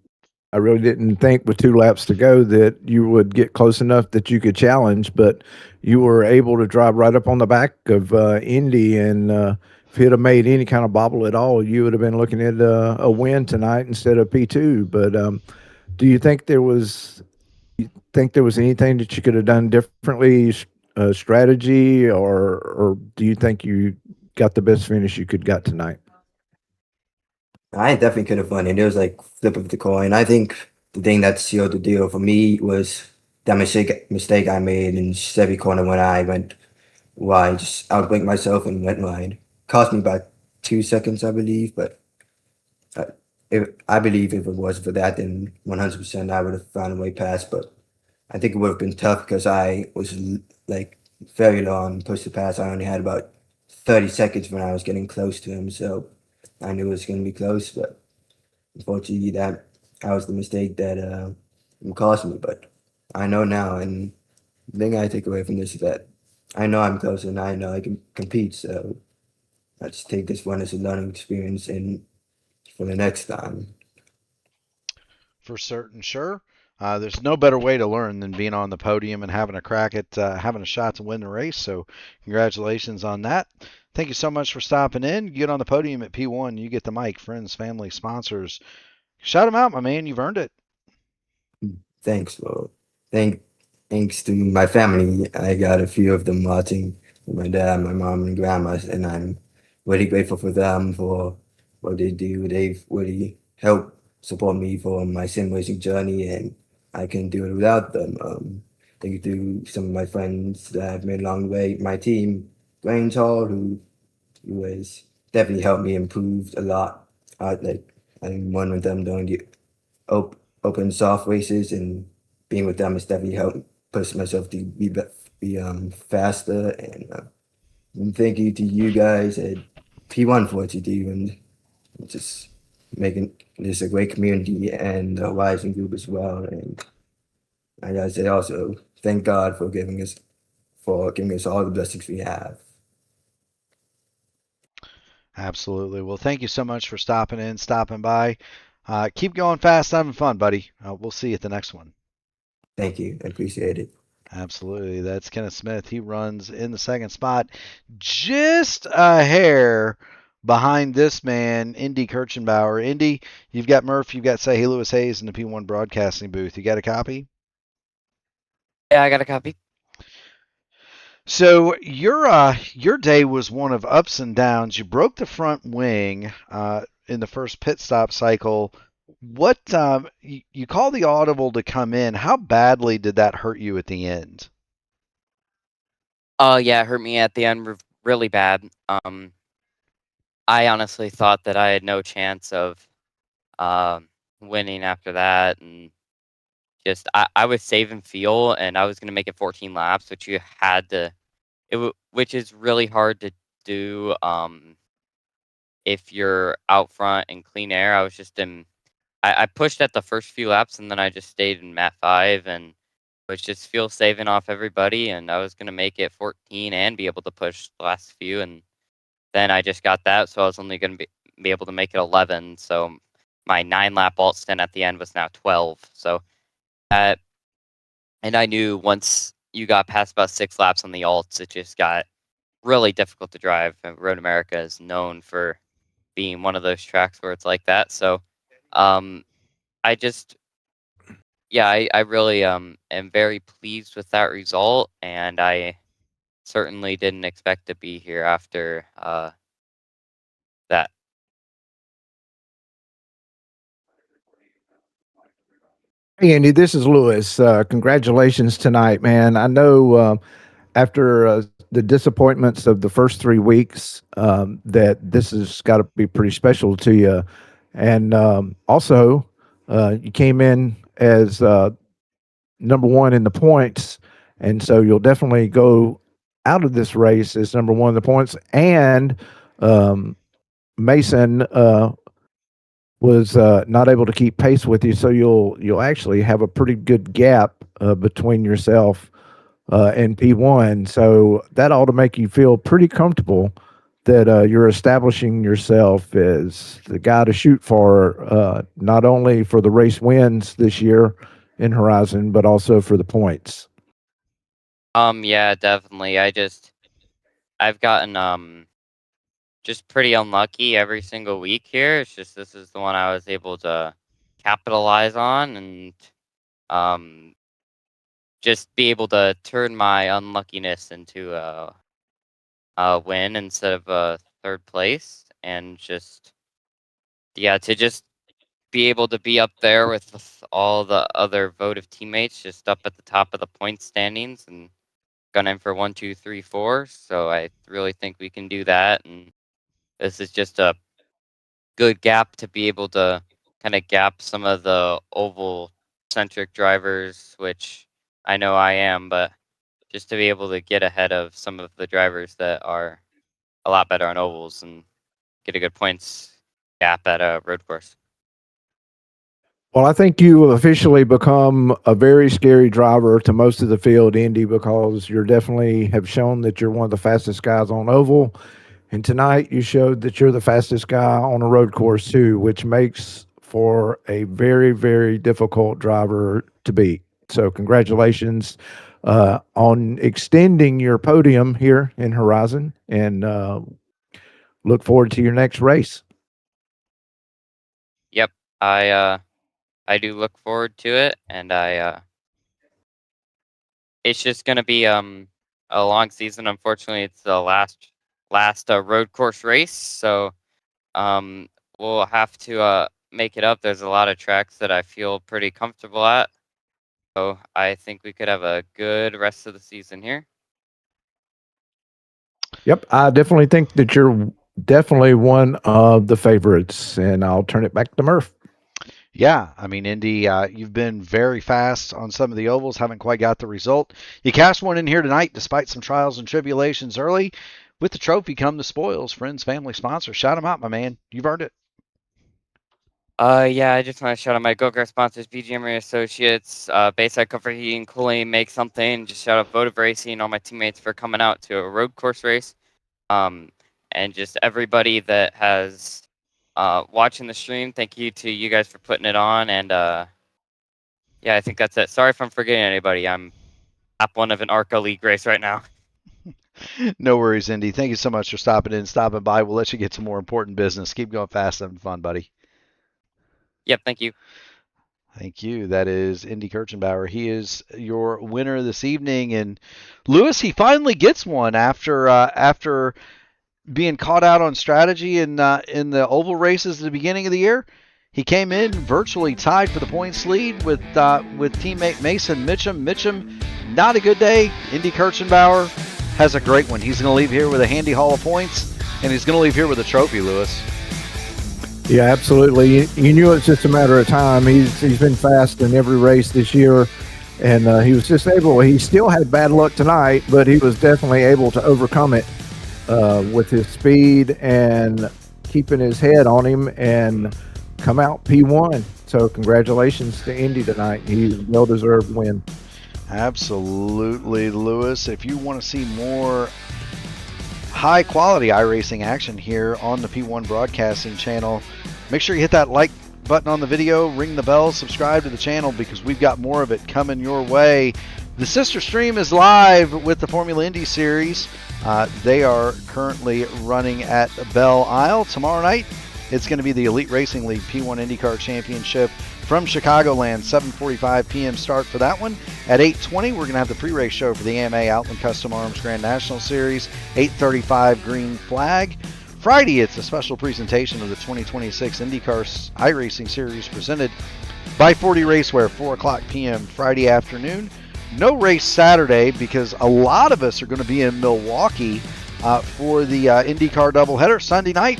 I really didn't think with 2 laps to go that you would get close enough that you could challenge, but you were able to drive right up on the back of Indy, and if you'd have made any kind of bobble at all, you would have been looking at a win tonight instead of P2. But do you think there was anything that you could have done differently, strategy, or do you think you got the best finish you could got tonight? I definitely could have won it. It was like flip of the coin. I think the thing that sealed the deal for me was that mistake I made in Chevy corner when I went wide. Just outblinked myself and went wide. Cost me about 2 seconds, I believe. But I believe if it wasn't for that, then 100% I would have found a way past. But I think it would have been tough because I was like very low on push to pass. I only had about 30 seconds when I was getting close to him. So I knew it was going to be close, but unfortunately, that was the mistake that cost me. But I know now, and the thing I take away from this is that I know I'm close and I know I can compete. So let's take this one as a learning experience and for the next time. For certain, sure. There's no better way to learn than being on the podium and having a crack at having a shot to win the race. So congratulations on that. Thank you so much for stopping in. You get on the podium at P1. You get the mic. Friends, family, sponsors. Shout them out, my man. You've earned it. Thanks, well, thanks to my family. I got a few of them watching. My dad, my mom, and grandma, and I'm really grateful for them for what they do. They've really helped support me for my sim racing journey, and I can do it without them. Thank you to some of my friends that I've made along the way. My team, Grange Hall, who has definitely helped me improve a lot. I'm one of them during the open soft races, and being with them has definitely helped push myself to be faster. And thank you to you guys at P1 for what you do, and just making this a great community and a rising group as well. And I gotta say also, thank God for giving us all the blessings we have. Absolutely. Well, thank you so much for stopping in, stopping by. Keep going fast, having fun, buddy. We'll see you at the next one. Thank you. I appreciate it. Absolutely. That's Kenneth Smith. He runs in the second spot, just a hair behind this man, Indy Kirchenbauer. Indy, you've got Murph, you've got Say Lewis Hayes in the P1 broadcasting booth. You got a copy? Yeah, I got a copy. So your day was one of ups and downs. You broke the front wing in the first pit stop cycle. What you call the audible to come in? How badly did that hurt you at the end? Yeah, it hurt me at the end really bad. I honestly thought that I had no chance of winning after that, and just I was saving fuel, and I was gonna make it 14 laps, which you had to, which is really hard to do if you're out front in clean air. I was just in. I pushed at the first few laps, and then I just stayed in mat 5 and was just fuel saving off everybody, and I was gonna make it 14 and be able to push the last few, and then I just got that, so I was only gonna be able to make it 11. So my 9-lap alt stint at the end was now 12. So that, and I knew once you got past about 6 laps on the alts, it just got really difficult to drive. Road America is known for being one of those tracks where it's like that. So I just, yeah, I really am very pleased with that result, and I certainly didn't expect to be here after that. Hey, Andy, this is Lewis. Congratulations tonight, man. I know after the disappointments of the first 3 weeks, that this has got to be pretty special to you. And also, you came in as number one in the points, and so you'll definitely go out of this race as number one in the points. And Mason was not able to keep pace with you, so you'll actually have a pretty good gap between yourself and P1. So that ought to make you feel pretty comfortable that you're establishing yourself as the guy to shoot for, not only for the race wins this year in Horizon, but also for the points. Yeah, definitely. I've gotten just pretty unlucky every single week here. It's just this is the one I was able to capitalize on, and just be able to turn my unluckiness into a win instead of a third place, and just, yeah, to just be able to be up there with all the other votive teammates, just up at the top of the point standings, and gunning for 1, 2, 3, 4. So I really think we can do that, and this is just a good gap to be able to kind of gap some of the oval centric drivers, which I know I am, but just to be able to get ahead of some of the drivers that are a lot better on ovals and get a good points gap at a road course. Well, I think you will officially become a very scary driver to most of the field, Indy, because you definitely have shown that you're one of the fastest guys on oval. And tonight you showed that you're the fastest guy on a road course too, which makes for a very, very difficult driver to beat. So congratulations on extending your podium here in Horizon. And look forward to your next race. Yep, I do look forward to it, and it's just gonna be a long season. Unfortunately, it's the last road course race, so um, we'll have to make it up. There's a lot of tracks that I feel pretty comfortable at, so I think we could have a good rest of the season here. Yep, I definitely think that you're definitely one of the favorites, and I'll turn it back to Murph. Yeah, I mean, Indy, you've been very fast on some of the ovals, haven't quite got the result. You cashed one in here tonight despite some trials and tribulations early. With the trophy come the spoils. Friends, family, sponsors. Shout them out, my man. You've earned it. Yeah, I just want to shout out my go-kart sponsors, BGM Associates, Bayside Comfort Heating, Cooling, Make Something. Just shout out Votive Racing, all my teammates for coming out to a road course race. And just everybody that has watching the stream. Thank you to you guys for putting it on. And yeah, I think that's it. Sorry if I'm forgetting anybody. I'm top one of an ARCA League race right now. No worries, Indy. Thank you so much for stopping in, stopping by. We'll let you get to more important business. Keep going fast, having fun, buddy. Yep, thank you. Thank you. That is Indy Kirchenbauer. He is your winner this evening. And Lewis, he finally gets one after being caught out on strategy in the oval races at the beginning of the year. He came in virtually tied for the points lead with teammate Mason Mitchum. Mitchum, not a good day. Indy Kirchenbauer has a great one. He's going to leave here with a handy haul of points, and he's going to leave here with a trophy, Lewis. Yeah, absolutely. You knew it's just a matter of time. He's been fast in every race this year, and he was just able. He still had bad luck tonight, but he was definitely able to overcome it with his speed and keeping his head on him and come out P1. So congratulations to Indy tonight. He's a well-deserved win. Absolutely, Lewis. If you want to see more high-quality iRacing action here on the P1 Broadcasting channel, make sure you hit that like button on the video, ring the bell, subscribe to the channel, because we've got more of it coming your way. The sister stream is live with the Formula Indy Series. They are currently running at Belle Isle. Tomorrow night, it's going to be the Elite Racing League P1 IndyCar Championship from Chicagoland. 7:45 p.m. start for that one. At 8:20, we're going to have the pre-race show for the AMA Outland Custom Arms Grand National Series. 8:35 green flag. Friday, it's a special presentation of the 2026 IndyCar iRacing Series presented by 40 Racewear. 4 o'clock p.m. Friday afternoon. No race Saturday because a lot of us are going to be in Milwaukee for the IndyCar doubleheader. Sunday night,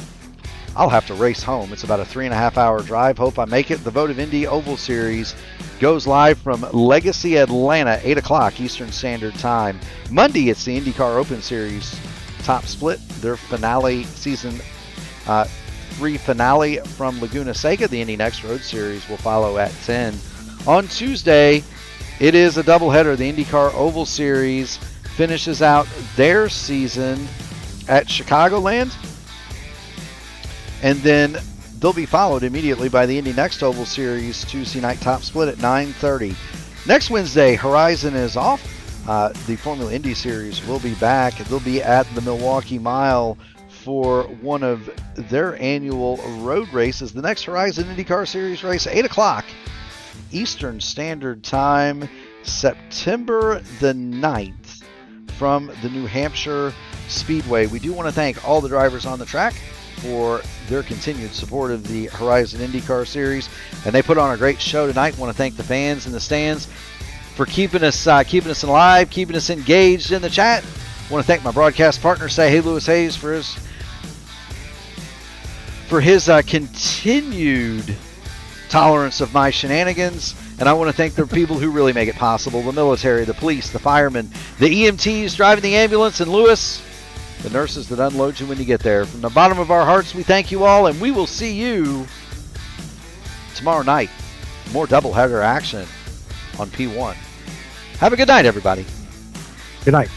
I'll have to race home. It's about a 3.5-hour drive. Hope I make it. The Votive Indy Oval Series goes live from Legacy, Atlanta, 8 o'clock Eastern Standard Time. Monday, it's the IndyCar Open Series Top Split, their finale, season 3 finale from Laguna Seca. The Indy Next Road Series will follow at 10. On Tuesday, it is a doubleheader. The IndyCar Oval Series finishes out their season at Chicagoland, and then they'll be followed immediately by the Indy Next Oval Series Tuesday night top split at 9:30. Next Wednesday, Horizon is off. The Formula Indy Series will be back. They'll be at the Milwaukee Mile for one of their annual road races. The next Horizon IndyCar Series race, 8 o'clock Eastern Standard Time, September the 9th, from the New Hampshire Speedway. We do want to thank all the drivers on the track for their continued support of the Horizon IndyCar Series, and they put on a great show tonight. Want to thank the fans in the stands for keeping us alive, keeping us engaged in the chat. Want to thank my broadcast partner, Hey Lewis Hayes, for his continued tolerance of my shenanigans. And I want to thank the people who really make it possible: the military, the police, the firemen, the EMTs driving the ambulance, and Lewis, the nurses that unload you when you get there. From the bottom of our hearts, we thank you all, and we will see you tomorrow night. More doubleheader action on P1. Have a good night, everybody. Good night.